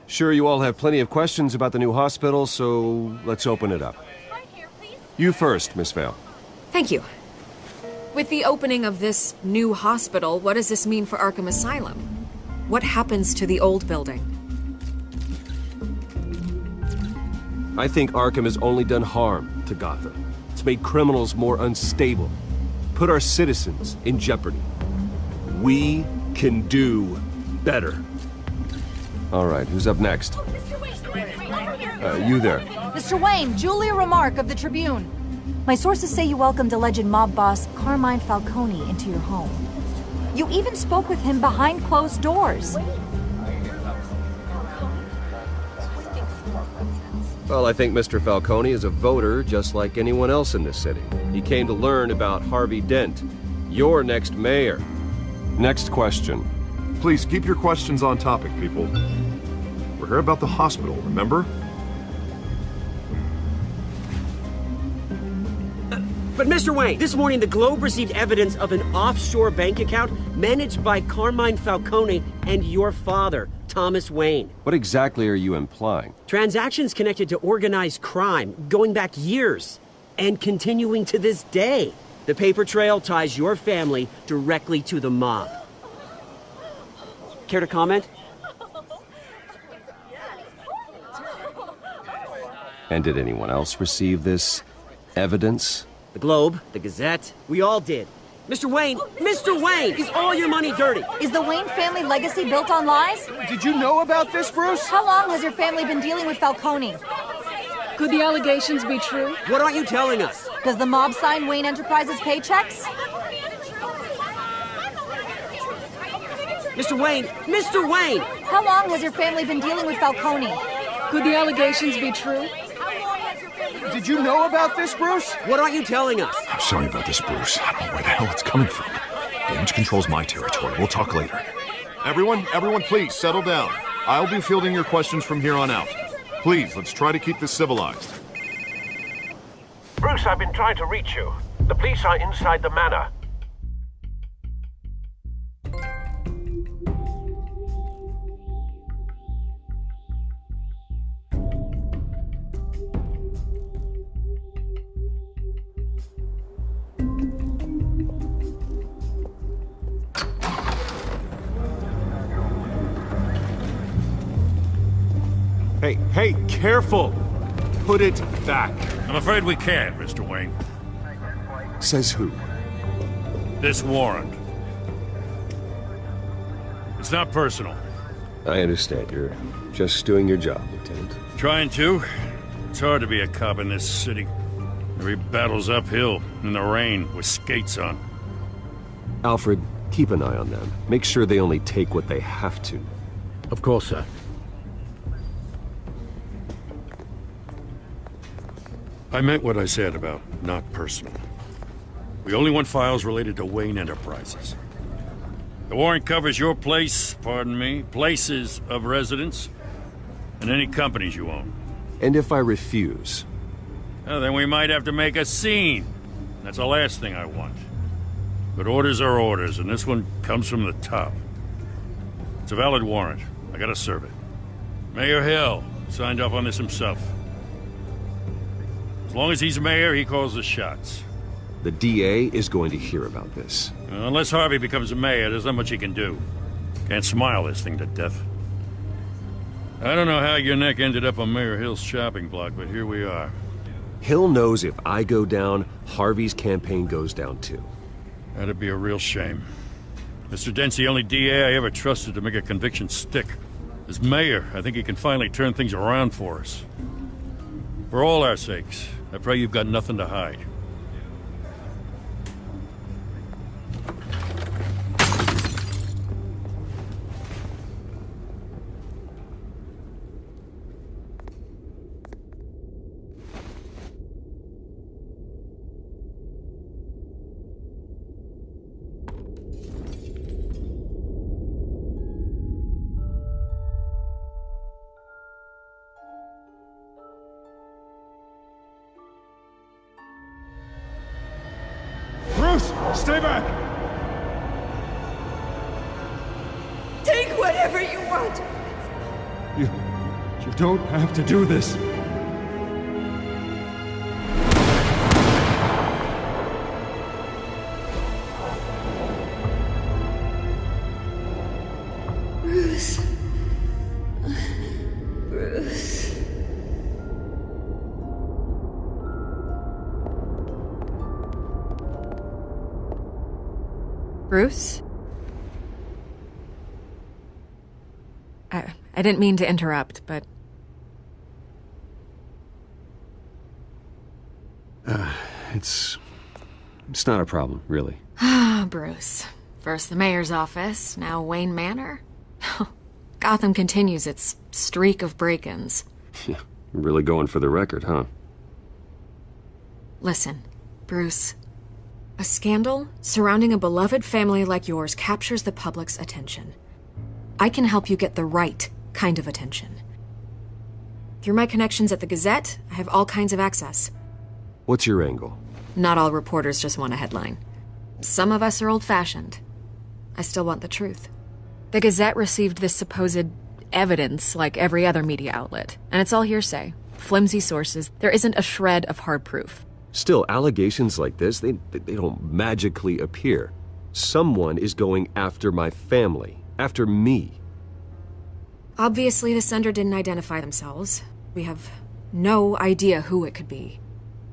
sure you all have plenty of questions about the new hospital, so let's open it up. You first, Miss Vale. Thank you. With the opening of this new hospital, what does this mean for Arkham Asylum? What happens to the old building? I think Arkham has only done harm to Gotham. It's made criminals more unstable, put our citizens in jeopardy. We can do better. All right, who's up next? You there. Mr. Wayne, Julia Remark of the Tribune. My sources say you welcomed alleged mob boss Carmine Falcone into your home. You even spoke with him behind closed doors. Well, I think Mr. Falcone is a voter just like anyone else in this city. He came to learn about Harvey Dent, your next mayor. Next question. Please keep your questions on topic, people. We're here about the hospital, remember? But Mr. Wayne, this morning the Globe received evidence of an offshore bank account managed by Carmine Falcone and your father, Thomas Wayne. What exactly are you implying? Transactions connected to organized crime, going back years, and continuing to this day. The paper trail ties your family directly to the mob. Care to comment? And did anyone else receive this evidence? The Globe, the Gazette, we all did. Mr. Wayne, is all your money dirty? Is the Wayne family legacy built on lies? Did you know about this, Bruce? How long has your family been dealing with Falcone? Could the allegations be true? What aren't you telling us? Does the mob sign Wayne Enterprises paychecks? Mr. Wayne! How long has your family been dealing with Falcone? Could the allegations be true? Did you know about this, Bruce? What aren't you telling us? I'm sorry about this, Bruce. I don't know where the hell it's coming from. Damage control's my territory. We'll talk later. Everyone, please, settle down. I'll be fielding your questions from here on out. Please, let's try to keep this civilized. Bruce, I've been trying to reach you. The police are inside the manor. Hey, careful! Put it back. I'm afraid we can't, Mr. Wayne. Says who? This warrant. It's not personal. I understand. You're just doing your job, Lieutenant. Trying to. It's hard to be a cop in this city. Every battle's uphill, in the rain, with skates on. Alfred, keep an eye on them. Make sure they only take what they have to. Of course, sir. I meant what I said about not personal. We only want files related to Wayne Enterprises. The warrant covers your place, pardon me, places of residence, and any companies you own. And if I refuse? Well, then we might have to make a scene. That's the last thing I want. But orders are orders, and this one comes from the top. It's a valid warrant. I gotta serve it. Mayor Hill signed off on this himself. As long as he's mayor, he calls the shots. The DA is going to hear about this. Unless Harvey becomes a mayor, there's not much he can do. Can't smile this thing to death. I don't know how your neck ended up on Mayor Hill's shopping block, but here we are. Hill knows if I go down, Harvey's campaign goes down too. That'd be a real shame. Mr. Dent's the only DA I ever trusted to make a conviction stick. As mayor, I think he can finally turn things around for us. For all our sakes, I pray you've got nothing to hide. Stay back! Take whatever you want! You don't have to do this. Bruce. Bruce. Bruce? I didn't mean to interrupt, but... It's not a problem, really. Ah, Bruce. First the mayor's office, now Wayne Manor. Gotham continues its streak of break-ins. Yeah, really going for the record, huh? Listen, Bruce. A scandal surrounding a beloved family like yours captures the public's attention. I can help you get the right kind of attention. Through my connections at the Gazette, I have all kinds of access. What's your angle? Not all reporters just want a headline. Some of us are old-fashioned. I still want the truth. The Gazette received this supposed evidence like every other media outlet, and it's all hearsay. Flimsy sources. There isn't a shred of hard proof. Still, allegations like this, they don't magically appear. Someone is going after my family, after me. Obviously, the sender didn't identify themselves. We have no idea who it could be.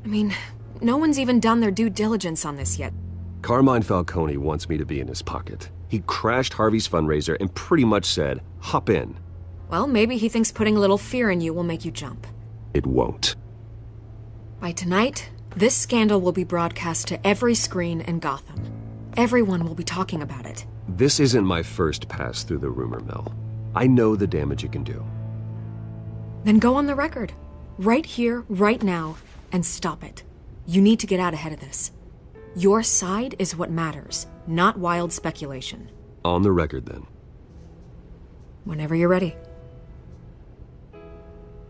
I mean, no one's even done their due diligence on this yet. Carmine Falcone wants me to be in his pocket. He crashed Harvey's fundraiser and pretty much said, hop in. Well, maybe he thinks putting a little fear in you will make you jump. It won't. By tonight, this scandal will be broadcast to every screen in Gotham. Everyone will be talking about it. This isn't my first pass through the rumor mill. I know the damage it can do. Then go on the record. Right here, right now, and stop it. You need to get out ahead of this. Your side is what matters, not wild speculation. On the record, then. Whenever you're ready.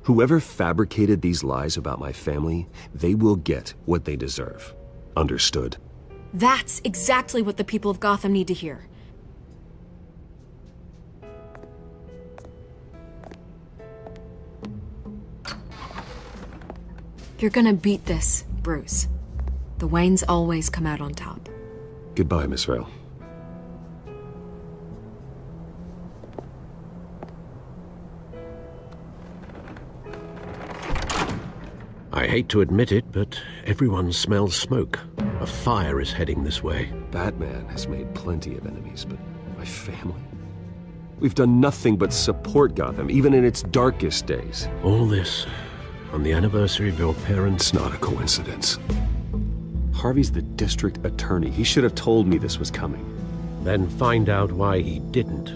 Whoever fabricated these lies about my family, they will get what they deserve. Understood? That's exactly what the people of Gotham need to hear. You're gonna beat this, Bruce. The Waynes always come out on top. Goodbye, Miss Vale. I hate to admit it, but everyone smells smoke. A fire is heading this way. Batman has made plenty of enemies, but my family? We've done nothing but support Gotham, even in its darkest days. All this on the anniversary of your parents'... It's not a coincidence. Harvey's the district attorney. He should have told me this was coming. Then find out why he didn't.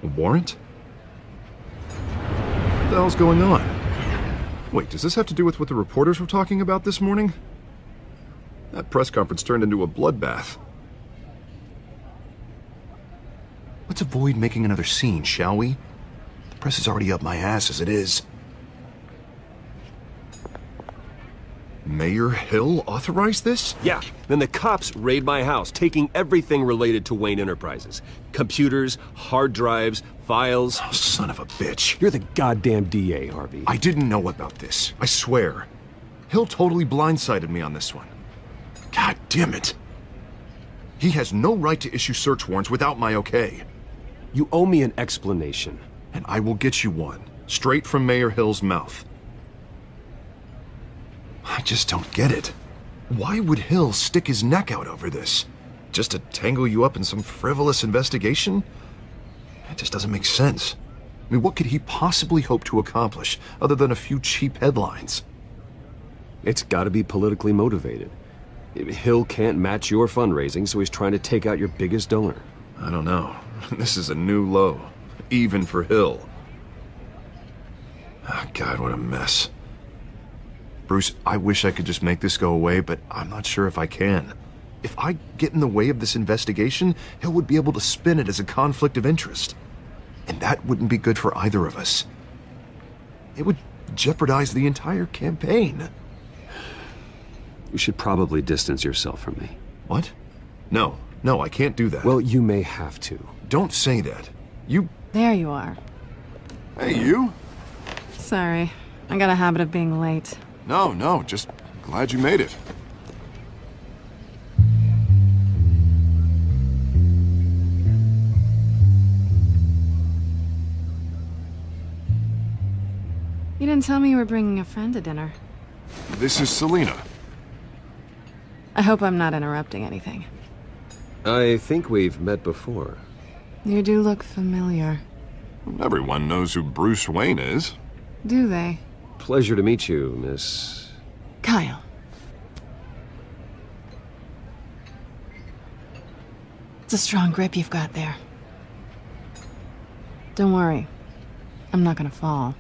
A warrant? What the hell's going on? Wait, does this have to do with what the reporters were talking about this morning? That press conference turned into a bloodbath. Let's avoid making another scene, shall we? The press is already up my ass as it is. Mayor Hill authorized this? Yeah, then the cops raid my house, taking everything related to Wayne Enterprises. Computers, hard drives, files. Oh, son of a bitch. You're the goddamn DA, Harvey. I didn't know about this. I swear. Hill totally blindsided me on this one. God damn it. He has no right to issue search warrants without my okay. You owe me an explanation. And I will get you one, straight from Mayor Hill's mouth. I just don't get it. Why would Hill stick his neck out over this? Just to tangle you up in some frivolous investigation? It just doesn't make sense. I mean, what could he possibly hope to accomplish other than a few cheap headlines? It's gotta be politically motivated. Hill can't match your fundraising, so he's trying to take out your biggest donor. I don't know. This is a new low, even for Hill. Oh, God, what a mess. Bruce, I wish I could just make this go away, but I'm not sure if I can. If I get in the way of this investigation, Hill would be able to spin it as a conflict of interest. And that wouldn't be good for either of us. It would jeopardize the entire campaign. You should probably distance yourself from me. What? No, I can't do that. Well, you may have to. Don't say that. You... There you are. Hey, you? Sorry. I got a habit of being late. No, just glad you made it. You didn't tell me you were bringing a friend to dinner. This is Selena. I hope I'm not interrupting anything. I think we've met before. You do look familiar. Everyone knows who Bruce Wayne is. Do they? Pleasure to meet you, Miss... Kyle. It's a strong grip you've got there. Don't worry. I'm not gonna fall.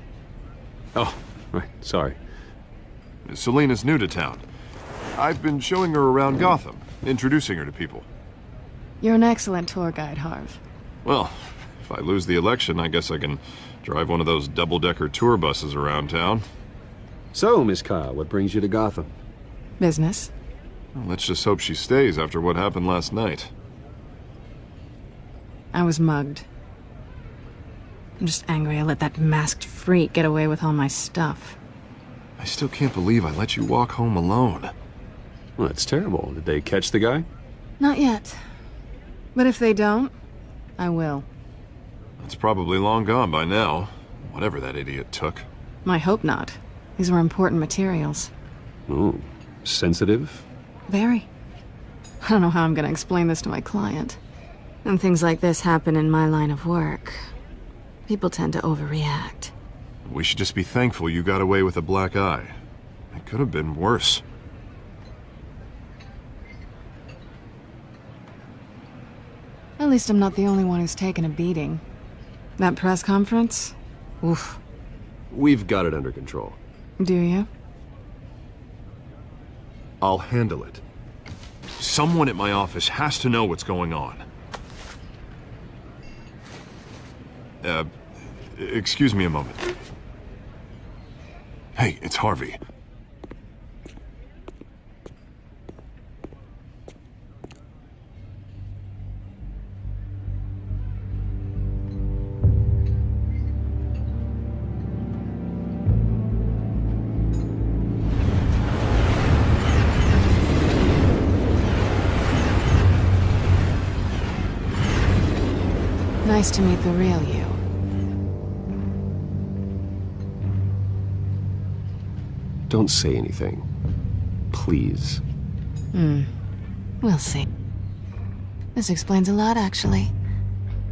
Oh, right, sorry. Selena's new to town. I've been showing her around Gotham, introducing her to people. You're an excellent tour guide, Harv. Well, if I lose the election, I guess I can drive one of those double-decker tour buses around town. So, Miss Kyle, what brings you to Gotham? Business. Well, let's just hope she stays after what happened last night. I was mugged. I'm just angry I let that masked freak get away with all my stuff. I still can't believe I let you walk home alone. Well, that's terrible. Did they catch the guy? Not yet. But if they don't, I will. It's probably long gone by now, whatever that idiot took. I hope not. These were important materials. Ooh, sensitive? Very. I don't know how I'm gonna explain this to my client. And things like this happen in my line of work. People tend to overreact. We should just be thankful you got away with a black eye. It could have been worse. At least I'm not the only one who's taken a beating. That press conference? Oof. We've got it under control. Do you? I'll handle it. Someone at my office has to know what's going on. Excuse me a moment. Hey, it's Harvey. Nice to meet the real you. Don't say anything. Please. We'll see. This explains a lot, actually.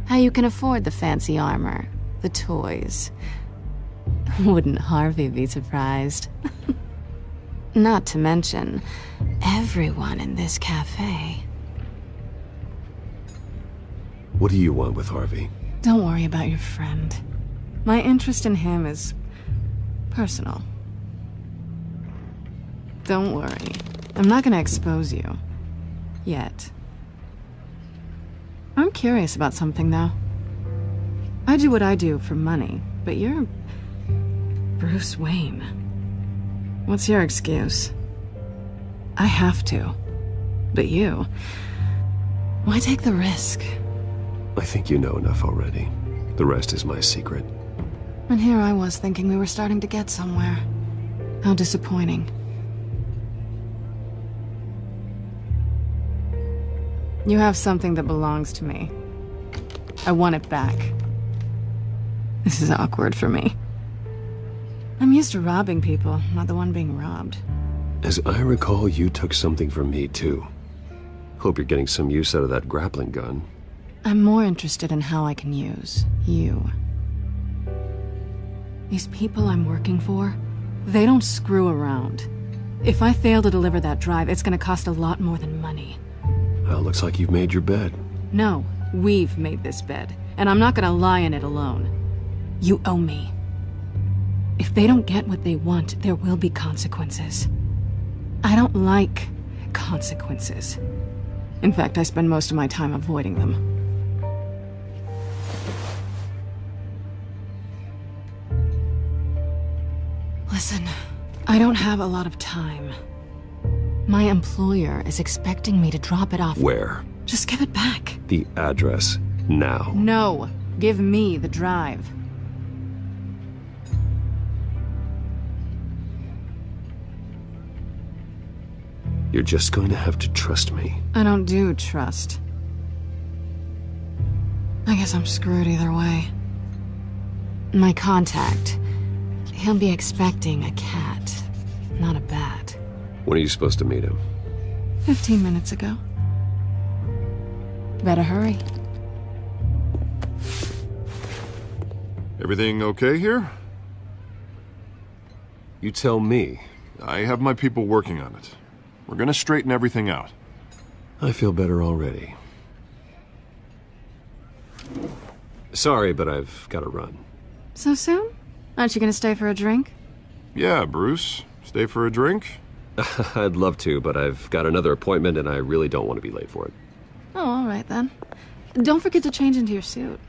How you can afford the fancy armor, the toys. Wouldn't Harvey be surprised? Not to mention, everyone in this cafe. What do you want with Harvey? Don't worry about your friend. My interest in him is personal. Don't worry. I'm not gonna expose you. Yet. I'm curious about something, though. I do what I do for money, but you're... Bruce Wayne. What's your excuse? I have to. But you... Why take the risk? I think you know enough already. The rest is my secret. And here I was thinking we were starting to get somewhere. How disappointing. You have something that belongs to me. I want it back. This is awkward for me. I'm used to robbing people, not the one being robbed. As I recall, you took something from me, too. Hope you're getting some use out of that grappling gun. I'm more interested in how I can use you. These people I'm working for, they don't screw around. If I fail to deliver that drive, it's gonna cost a lot more than money. Well, looks like you've made your bed. No, we've made this bed, and I'm not gonna lie in it alone. You owe me. If they don't get what they want, there will be consequences. I don't like consequences. In fact, I spend most of my time avoiding them. Listen, I don't have a lot of time. My employer is expecting me to drop it off. Where? Just give it back. The address, now. No, give me the drive. You're just going to have to trust me. I don't do trust. I guess I'm screwed either way. My contact, he'll be expecting a cat, not a bat. When are you supposed to meet him? 15 minutes ago. Better hurry. Everything okay here? You tell me. I have my people working on it. We're gonna straighten everything out. I feel better already. Sorry, but I've got to run. So soon? Aren't you gonna stay for a drink? Yeah, Bruce. Stay for a drink? I'd love to, but I've got another appointment and I really don't want to be late for it. Oh, all right then. Don't forget to change into your suit.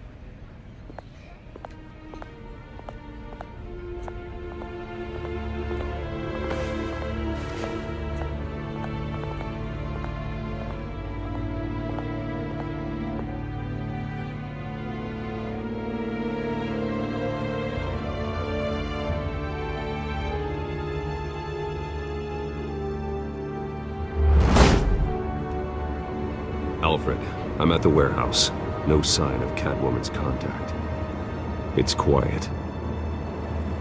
Alfred, I'm at the warehouse. No sign of Catwoman's contact. It's quiet.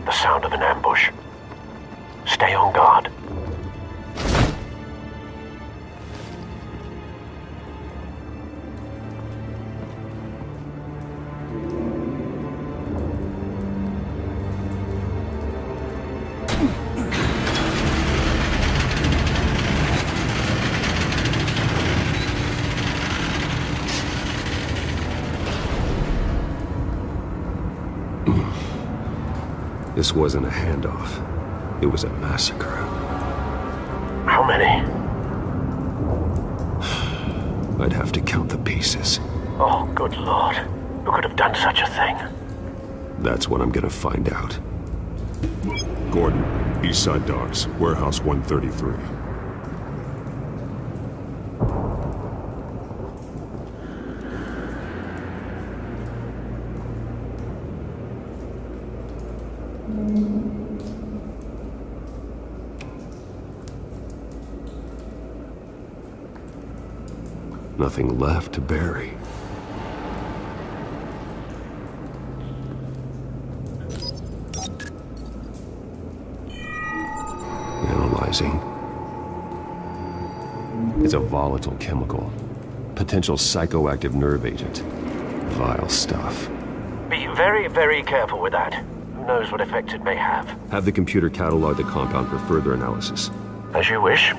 The sound of an ambush. Stay on guard. This wasn't a handoff. It was a massacre. How many? I'd have to count the pieces. Oh, good lord. Who could have done such a thing? That's what I'm gonna find out. Gordon, East Side Docks, Warehouse 133. Nothing left to bury. Analyzing. It's a volatile chemical. Potential psychoactive nerve agent. Vile stuff. Be very, very careful with that. Who knows what effect it may have. Have the computer catalog the compound for further analysis. As you wish.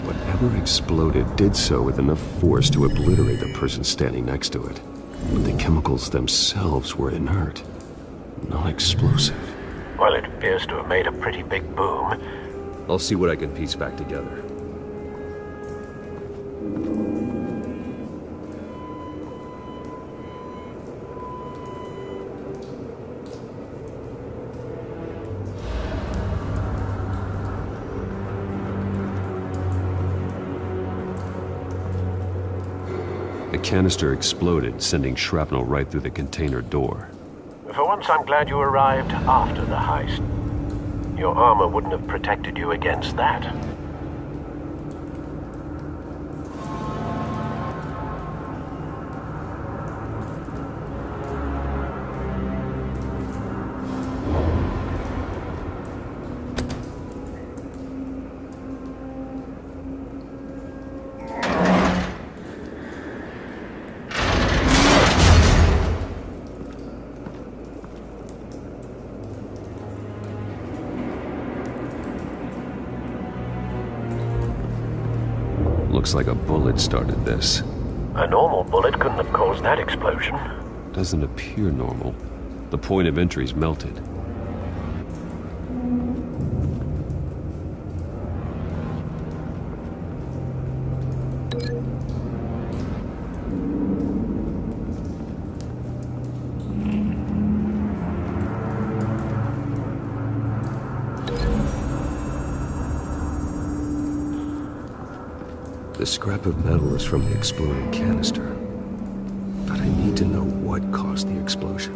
Whatever exploded did so with enough force to obliterate the person standing next to it. But the chemicals themselves were inert, not explosive. Well, it appears to have made a pretty big boom. I'll see what I can piece back together. The canister exploded, sending shrapnel right through the container door. For once, I'm glad you arrived after the heist. Your armor wouldn't have protected you against that. Looks like a bullet started this. A normal bullet couldn't have caused that explosion. Doesn't appear normal. The point of entry's melted. The scrap of metal is from the exploding canister. But I need to know what caused the explosion.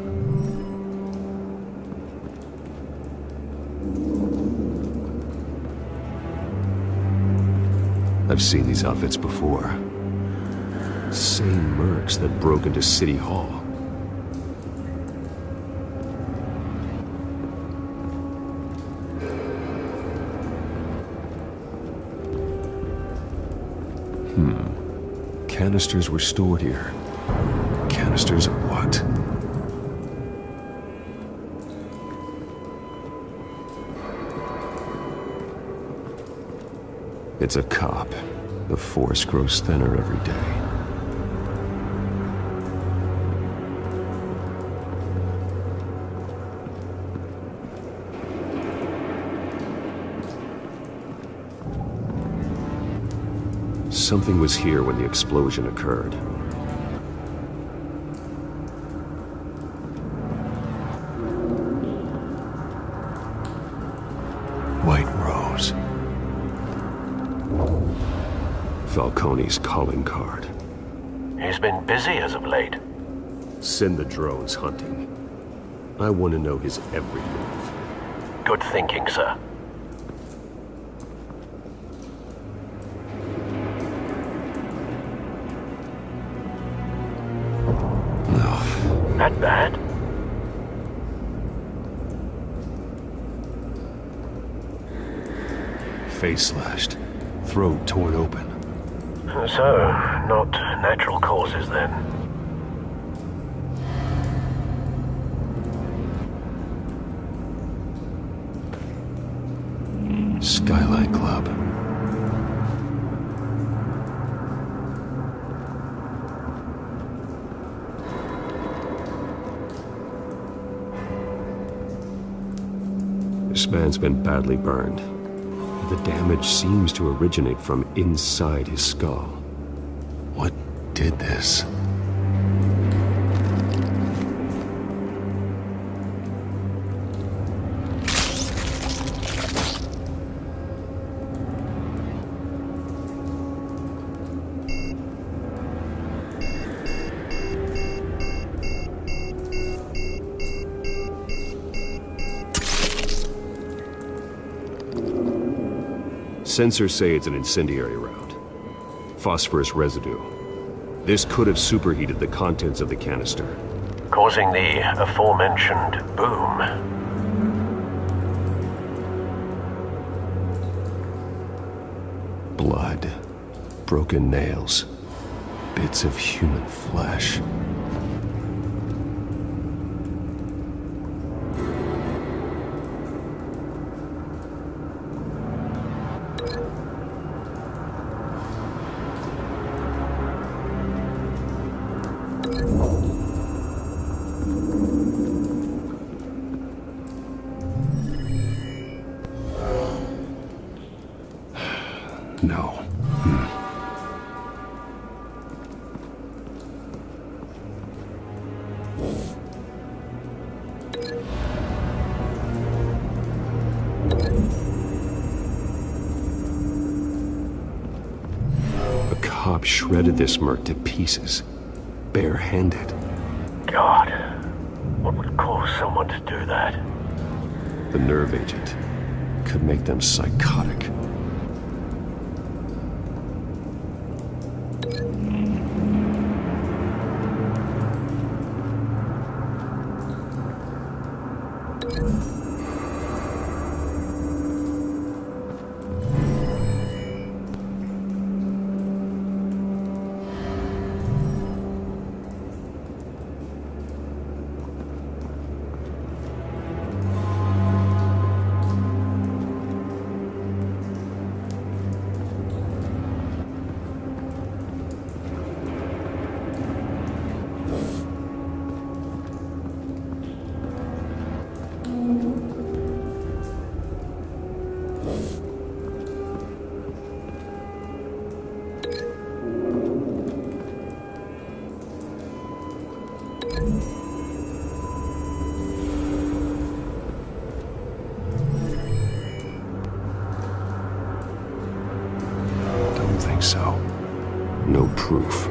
I've seen these outfits before. Same mercs that broke into City Hall. Canisters were stored here. Canisters of what? It's a cop. The force grows thinner every day. Something was here when the explosion occurred. White Rose. Falcone's calling card. He's been busy as of late. Send the drones hunting. I want to know his every move. Good thinking, sir. That bad? Face slashed. Throat torn open. So, not natural causes then. Skyline Club. This man's been badly burned. The damage seems to originate from inside his skull. What did this? Sensors say it's an incendiary round. Phosphorus residue. This could have superheated the contents of the canister, causing the aforementioned boom. Blood. Broken nails. Bits of human flesh. No. A cop shredded this merc to pieces. barehanded. God, what would cause someone to do that? The nerve agent could make them psychotic. Don't think so. No proof.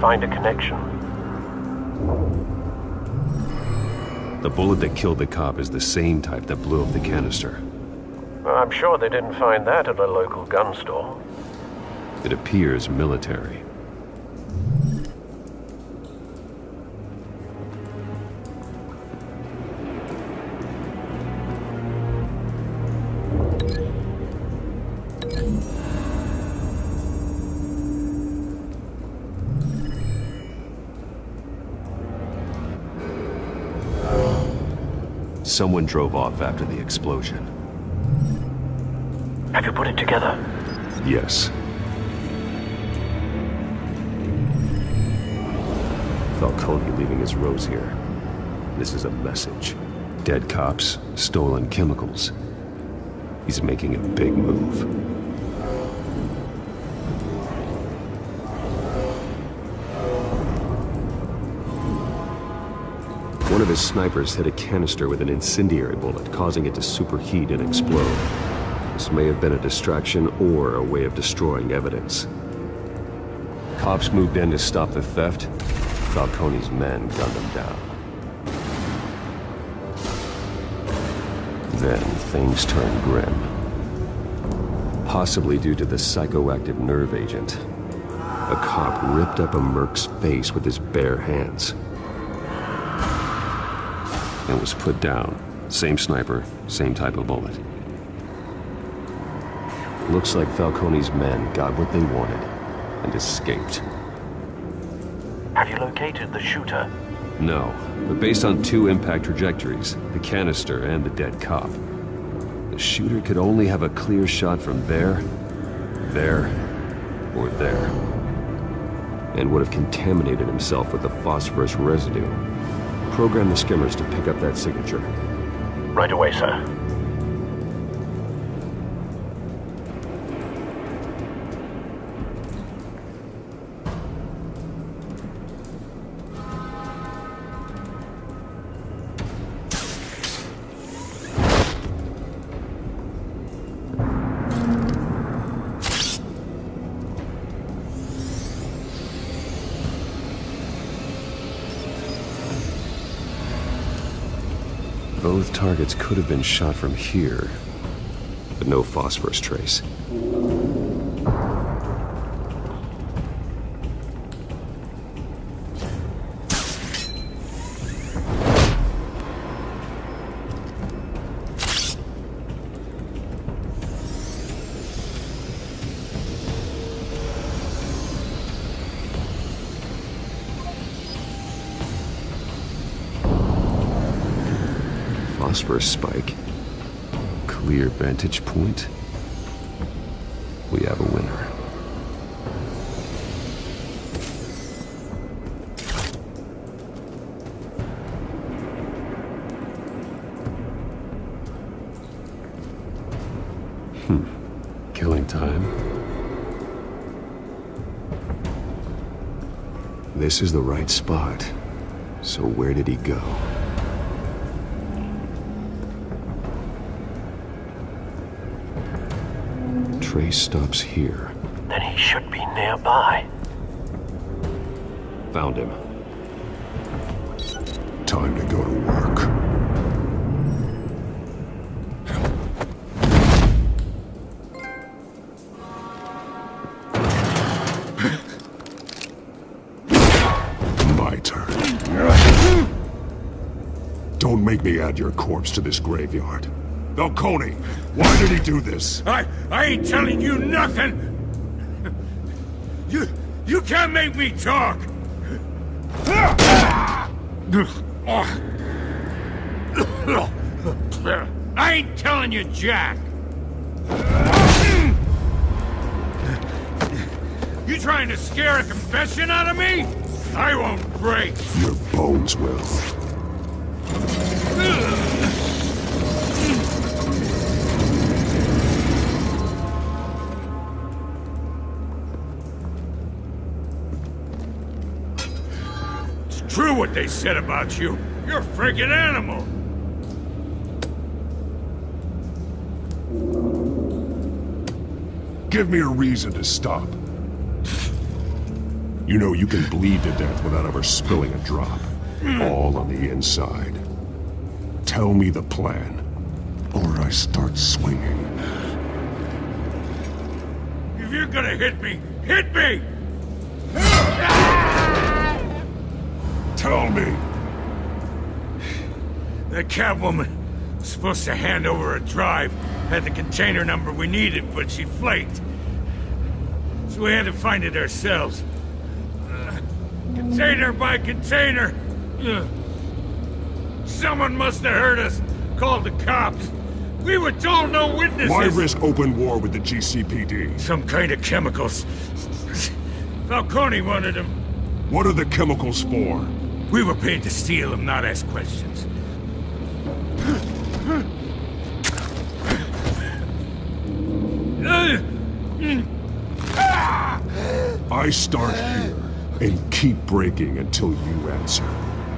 Find a connection. The bullet that killed the cop is the same type that blew up the canister. I'm sure they didn't find that at a local gun store. It appears military. Someone drove off after the explosion. Have you put it together? Yes. Falcone leaving his rose here. This is a message. Dead cops, stolen chemicals. He's making a big move. One of his snipers hit a canister with an incendiary bullet, causing it to superheat and explode. This may have been a distraction or a way of destroying evidence. Cops moved in to stop the theft. Falcone's men gunned them down. Then things turned grim. Possibly due to the psychoactive nerve agent. A cop ripped up a merc's face with his bare hands. And was put down. Same sniper, same type of bullet. Looks like Falcone's men got what they wanted and escaped. Have you located the shooter? No, but based on two impact trajectories, the canister and the dead cop, the shooter could only have a clear shot from there, or there, and would have contaminated himself with the phosphorus residue. Program the skimmers to pick up that signature. Right away, sir. Both targets could have been shot from here, but no phosphorus trace. Phosphorus spike. Clear vantage point. We have a winner. Killing time. This is the right spot. So where did he go? Trace stops here. Then he should be nearby. Found him. Time to go to work. My turn. Don't make me add your corpse to this graveyard. Falcone, why did he do this? I ain't telling you nothing! You can't make me talk! I ain't telling you jack! You trying to scare a confession out of me? I won't break! Your bones will. True what they said about you. You're a freaking animal. Give me a reason to stop. You know you can bleed to death without ever spilling a drop. All on the inside. Tell me the plan, or I start swinging. If you're gonna hit me, hit me! Tell me. The Catwoman was supposed to hand over a drive. Had the container number we needed, but she flaked. So we had to find it ourselves. Container by container. Someone must have heard us. Called the cops. We were told no witnesses. Why risk open war with the GCPD? Some kind of chemicals. Falcone wanted them. What are the chemicals for? We were paid to steal them, not ask questions. I start here and keep breaking until you answer.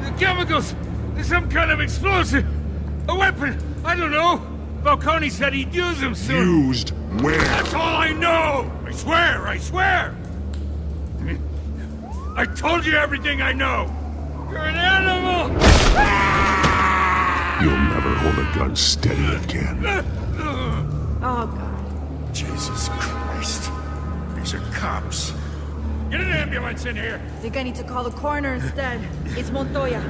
The chemicals! There's some kind of explosive! A weapon! I don't know! Falcone said he'd use them soon! Used where? That's all I know! I swear! I swear! I told you everything I know! You're an animal! You'll never hold a gun steady again. Oh, God. Jesus Christ. These are cops. Get an ambulance in here! Think I need to call the coroner instead. It's Montoya.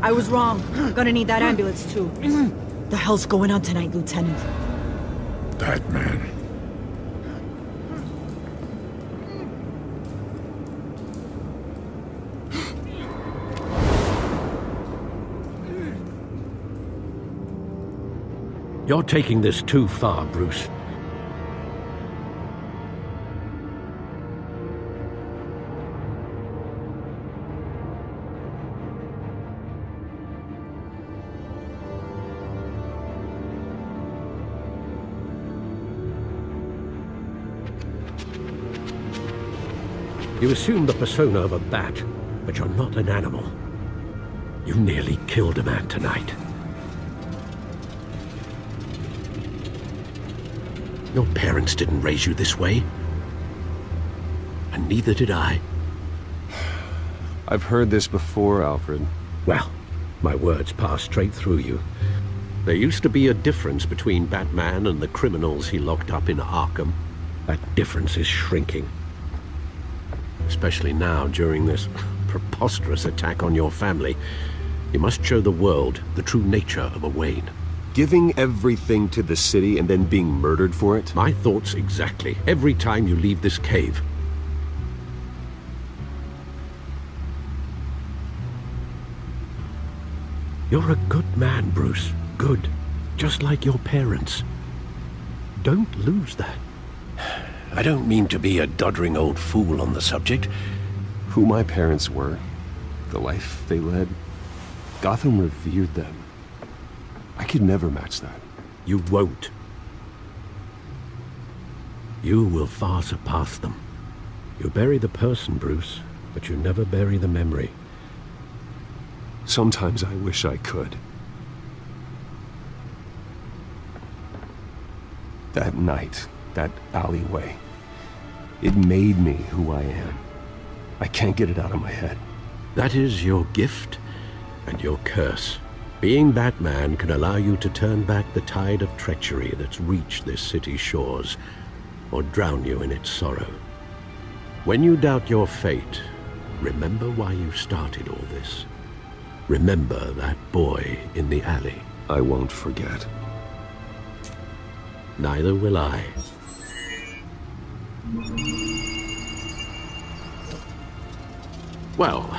I was wrong. Gonna need that ambulance, too. The hell's going on tonight, Lieutenant? Batman. You're taking this too far, Bruce. You assume the persona of a bat, but you're not an animal. You nearly killed a man tonight. Your parents didn't raise you this way. And neither did I. I've heard this before, Alfred. Well, my words pass straight through you. There used to be a difference between Batman and the criminals he locked up in Arkham. That difference is shrinking. Especially now, during this preposterous attack on your family. You must show the world the true nature of a Wayne. Giving everything to the city and then being murdered for it? My thoughts exactly. Every time you leave this cave. You're a good man, Bruce. Good. Just like your parents. Don't lose that. I don't mean to be a doddering old fool on the subject. Who my parents were, the life they led, Gotham revered them. I could never match that. You won't. You will far surpass them. You bury the person, Bruce, but you never bury the memory. Sometimes I wish I could. That night, that alleyway, it made me who I am. I can't get it out of my head. That is your gift and your curse. Being Batman can allow you to turn back the tide of treachery that's reached this city's shores, or drown you in its sorrow. When you doubt your fate, remember why you started all this. Remember that boy in the alley. I won't forget. Neither will I. Well,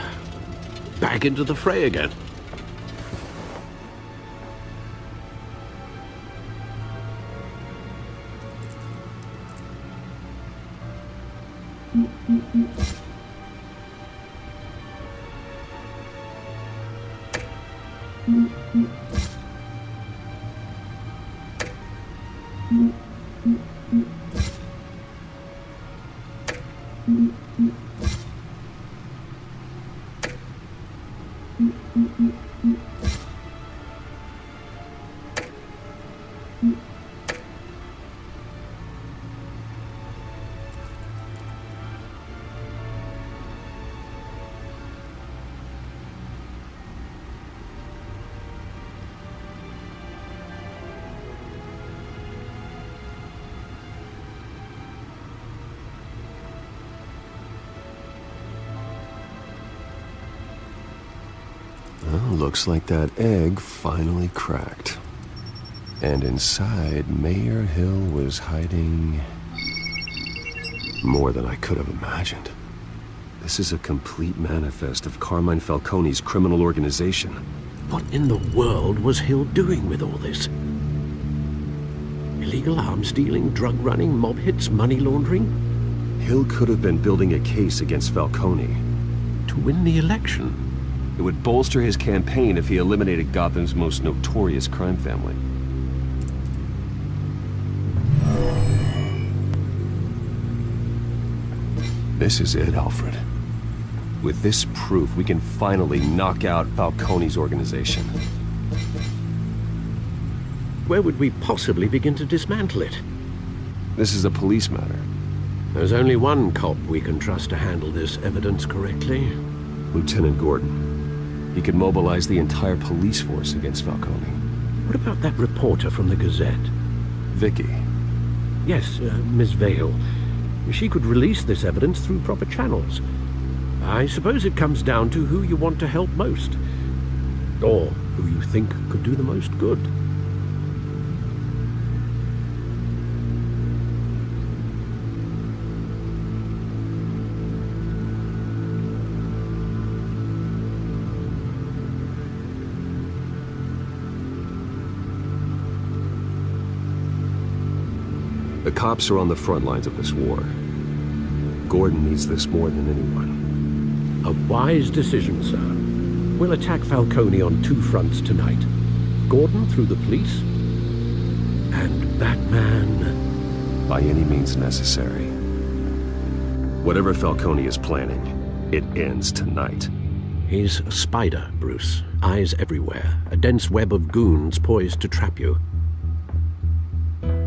back into the fray again. Well, looks like that egg finally cracked. And inside, Mayor Hill was hiding more than I could have imagined. This is a complete manifest of Carmine Falcone's criminal organization. What in the world was Hill doing with all this? Illegal arms dealing, drug running, mob hits, money laundering? Hill could have been building a case against Falcone. To win the election? It would bolster his campaign if he eliminated Gotham's most notorious crime family. This is it, Alfred. With this proof, we can finally knock out Falcone's organization. Where would we possibly begin to dismantle it? This is a police matter. There's only one cop we can trust to handle this evidence correctly. Lieutenant Gordon. He could mobilize the entire police force against Falcone. What about that reporter from the Gazette? Vicky. Yes, Miss Vale. She could release this evidence through proper channels. I suppose it comes down to who you want to help most. Or who you think could do the most good. The cops are on the front lines of this war. Gordon needs this more than anyone. A wise decision, sir. We'll attack Falcone on two fronts tonight. Gordon through the police, and Batman... by any means necessary. Whatever Falcone is planning, it ends tonight. He's a spider, Bruce. Eyes everywhere. A dense web of goons poised to trap you.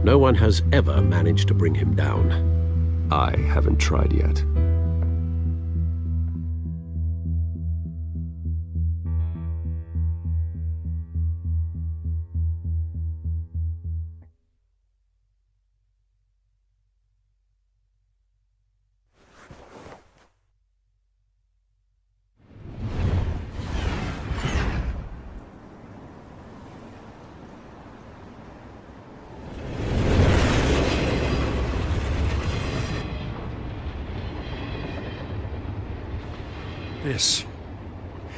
No one has ever managed to bring him down. I haven't tried yet.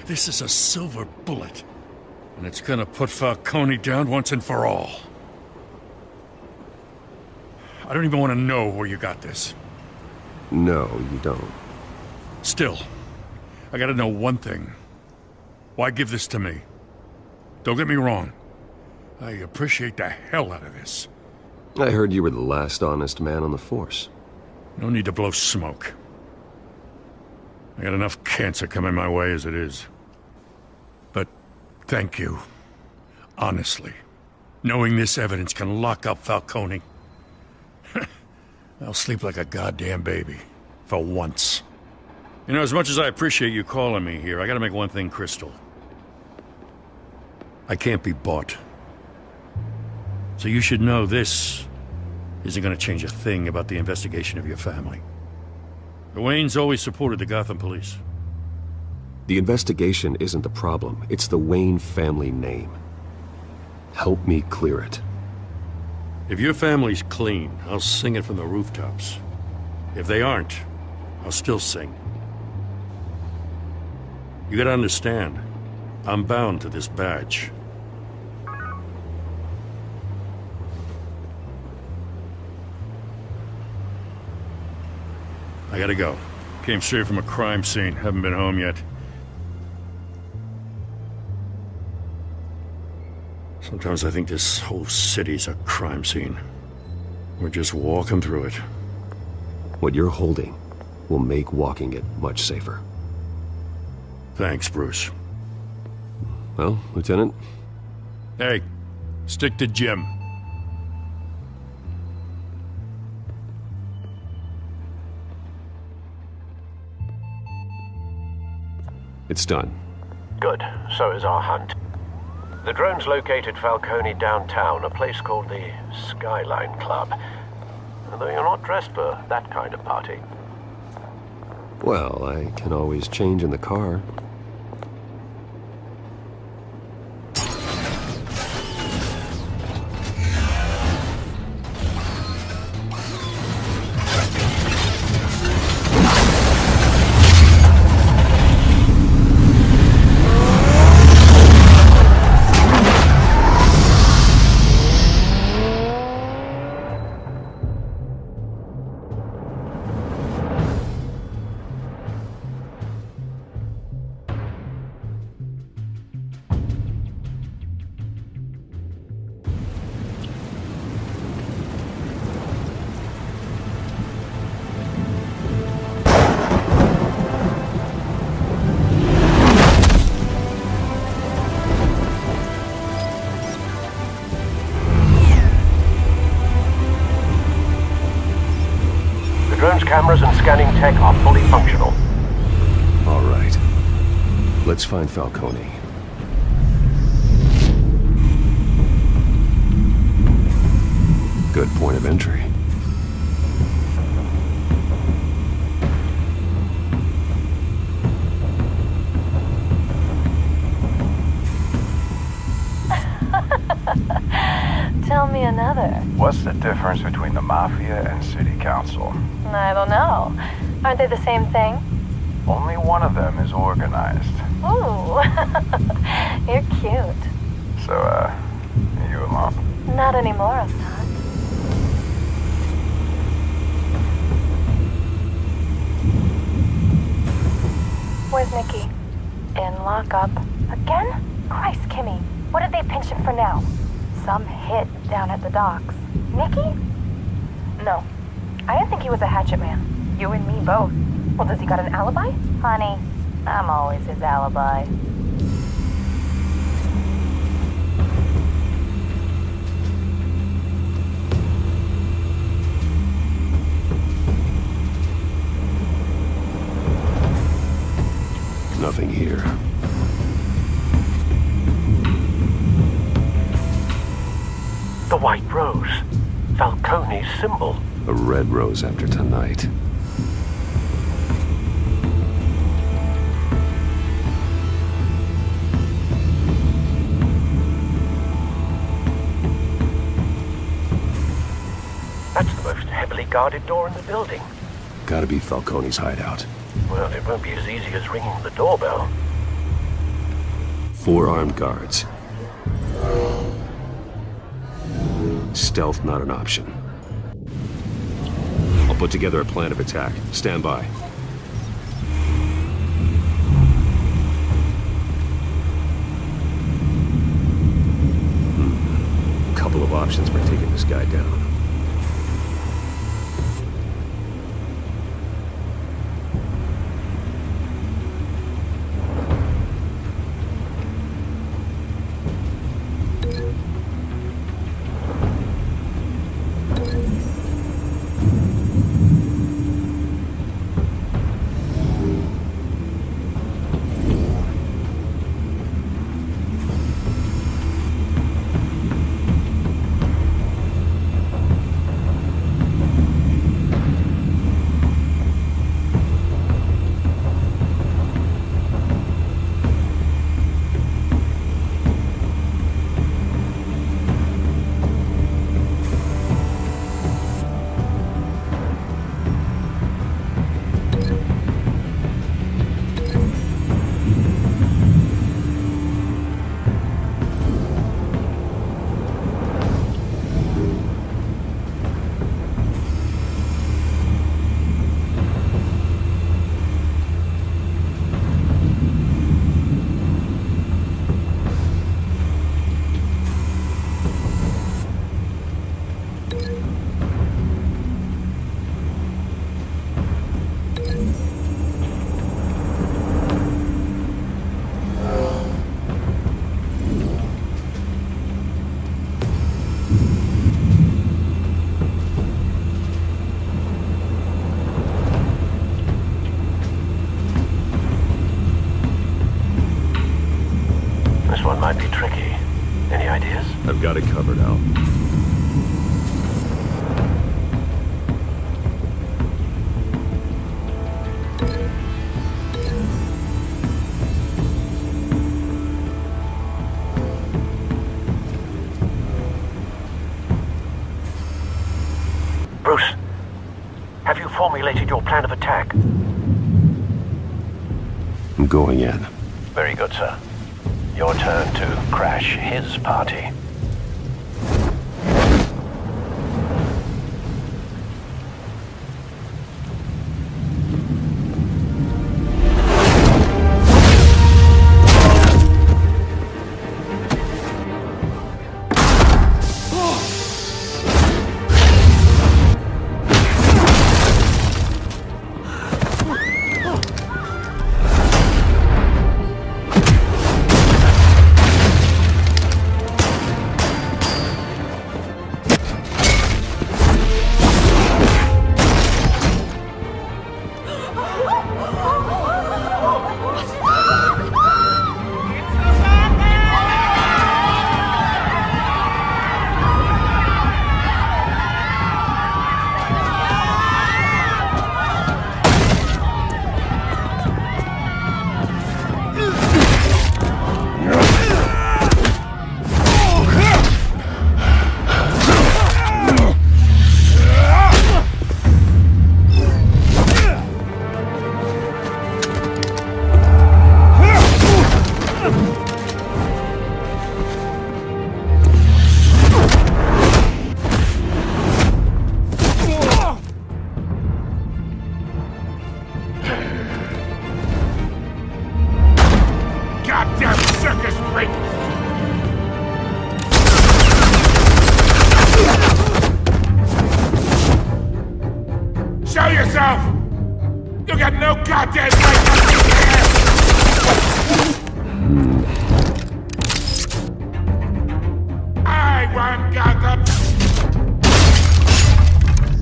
This is a silver bullet. And it's gonna put Falcone down once and for all. I don't even want to know where you got this. No, you don't. Still, I gotta know one thing. Why give this to me? Don't get me wrong. I appreciate the hell out of this. I heard you were the last honest man on the force. No need to blow smoke. I got enough cancer coming my way as it is. But thank you. Honestly. Knowing this evidence can lock up Falcone. I'll sleep like a goddamn baby. For once. You know, as much as I appreciate you calling me here, I gotta make one thing crystal. I can't be bought. So you should know this isn't gonna change a thing about the investigation of your family. The Waynes always supported the Gotham police. The investigation isn't the problem. It's the Wayne family name. Help me clear it. If your family's clean, I'll sing it from the rooftops. If they aren't, I'll still sing. You gotta understand, I'm bound to this badge. I gotta go. Came straight from a crime scene. Haven't been home yet. Sometimes I think this whole city's a crime scene. We're just walking through it. What you're holding will make walking it much safer. Thanks, Bruce. Well, Lieutenant? Hey, stick to Jim. It's done. Good. So is our hunt. The drones located Falcone downtown, a place called the Skyline Club. Although you're not dressed for that kind of party. Well, I can always change in the car. Cameras and scanning tech are fully functional. All right. Let's find Falcone. Good point of entry. Tell me another. What's the difference between the Mafia and City Council? I don't know. Aren't they the same thing? Only one of them is organized. Ooh, you're cute. So, you alone? Not anymore, I'm not. Where's Nikki? In lockup. Again? Christ, Kimmy. What did they pinch him for now? Some hit down at the docks. Nikki? No. I didn't think he was a hatchet man. You and me both. Well, does he got an alibi? Honey, I'm always his alibi. Nothing here. The white rose. Falcone's symbol. A red rose after tonight. That's the most heavily guarded door in the building. Gotta be Falcone's hideout. Well, it won't be as easy as ringing the doorbell. 4 armed guards. Stealth not an option. I'll put together a plan of attack. Stand by. of options for taking this guy down. This one might be tricky. Any ideas? I've got it covered, Al. Bruce, have you formulated your plan of attack? I'm going in. Very good, sir. Your turn to crash his party. Show yourself! You got no goddamn right to be here! I want Gotham!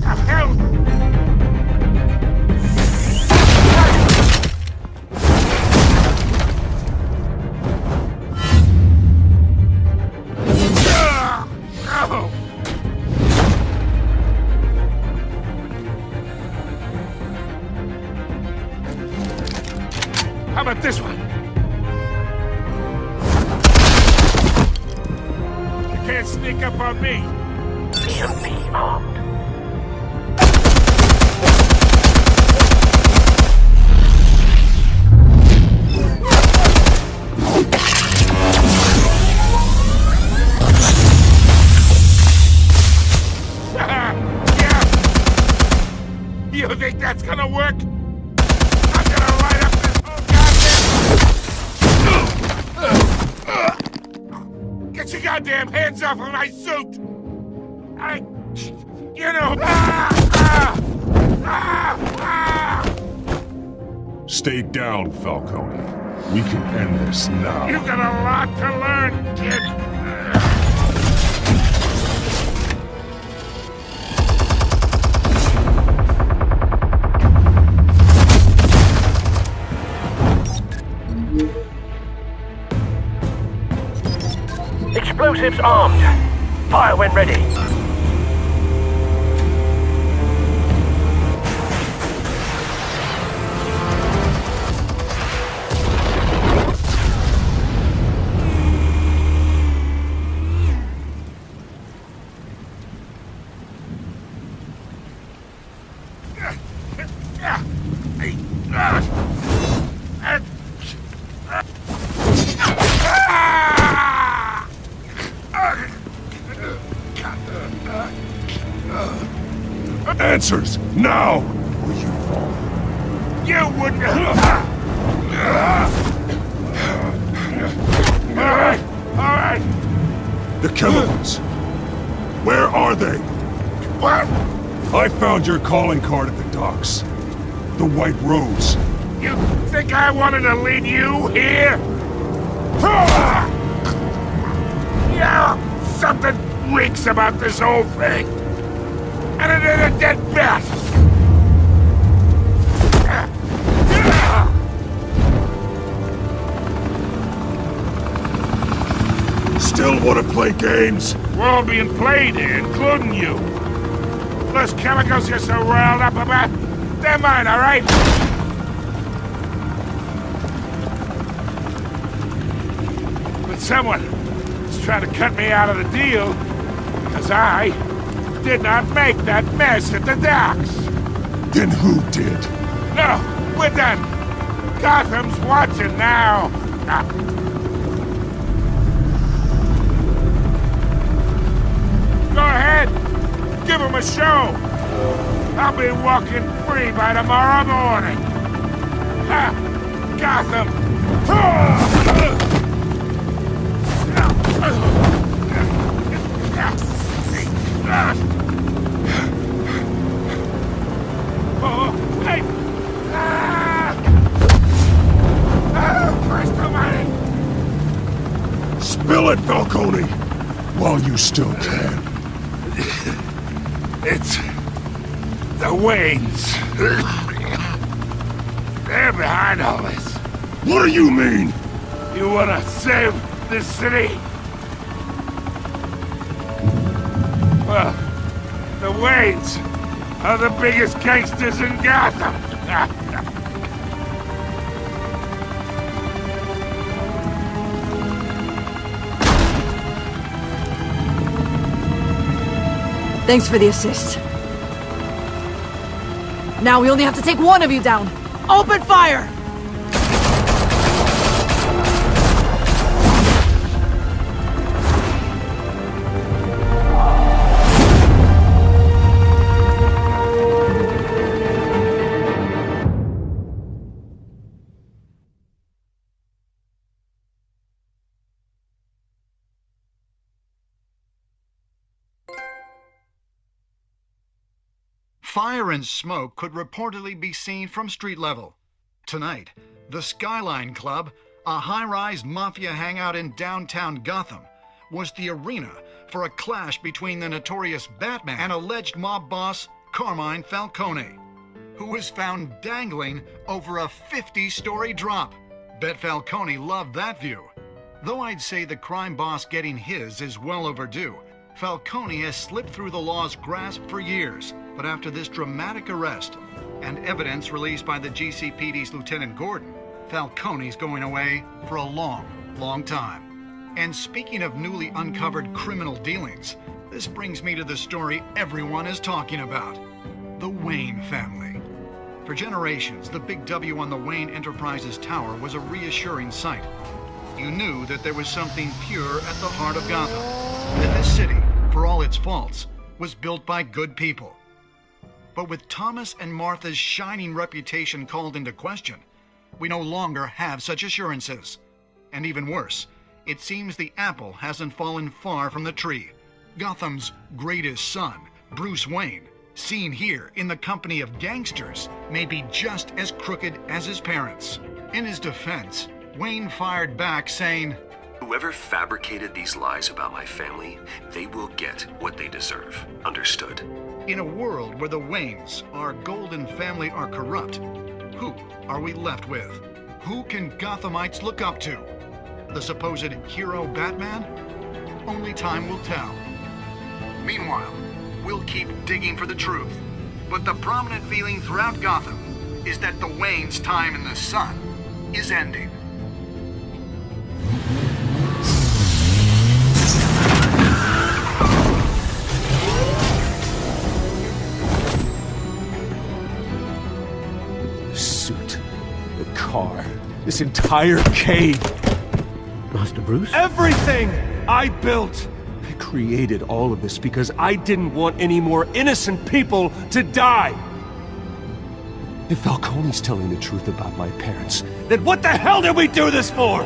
The hell? How about this one? You can't sneak up on me. EMP armed. Yeah. You think that's gonna work? I'm gonna light up this whole goddamn... Get your goddamn hands off of my suit! Stay down, Falcone. We can end this now. You got a lot to learn, kid. Explosives armed. Fire when ready. Answers, now! Or you fall. You wouldn't... All right. The chemicals. Where are they? What? I found your calling card at the docks. The White Rose. You think I wanted to lead you here? Yeah, something reeks about this whole thing. And it ain't a dead bat! Still want to play games? We're all being played here, including you. Those chemicals you're so riled up about, they're mine, all right? But someone is trying to cut me out of the deal, because I did not make that mess at the docks. Then who did? No, we're done. Gotham's watching now. Go ahead. Give him a show. I'll be walking free by tomorrow morning. Gotham. Oh, hey! Christ almighty! Spill it, Falcone! While you still can. It's... the Waynes. They're behind all this. What do you mean? You wanna save this city? Well, the Waynes are the biggest gangsters in Gotham. Thanks for the assist. Now we only have to take one of you down. Open fire! Fire and smoke could reportedly be seen from street level. Tonight, the Skyline Club, a high-rise mafia hangout in downtown Gotham, was the arena for a clash between the notorious Batman and alleged mob boss Carmine Falcone, who was found dangling over a 50-story drop. Bet Falcone loved that view. Though I'd say the crime boss getting his is well overdue, Falcone has slipped through the law's grasp for years. But after this dramatic arrest and evidence released by the GCPD's Lieutenant Gordon, Falcone's going away for a long, long time. And speaking of newly uncovered criminal dealings, this brings me to the story everyone is talking about: the Wayne family. For generations, the big W on the Wayne Enterprises Tower was a reassuring sight. You knew that there was something pure at the heart of Gotham, that this city, for all its faults, was built by good people. But with Thomas and Martha's shining reputation called into question, we no longer have such assurances. And even worse, it seems the apple hasn't fallen far from the tree. Gotham's greatest son, Bruce Wayne, seen here in the company of gangsters, may be just as crooked as his parents. In his defense, Wayne fired back saying, "Whoever fabricated these lies about my family, they will get what they deserve. Understood?" In a world where the Waynes, our golden family, are corrupt, who are we left with? Who can Gothamites look up to? The supposed hero Batman? Only time will tell. Meanwhile, we'll keep digging for the truth. But the prominent feeling throughout Gotham is that the Waynes' time in the sun is ending. The suit, the car, this entire cave. Master Bruce? Everything I built! I created all of this because I didn't want any more innocent people to die! If Falcone's telling the truth about my parents, then what the hell did we do this for?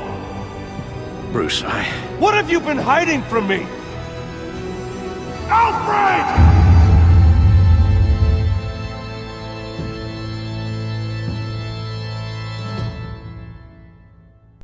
Bruce, What have you been hiding from me? Alfred!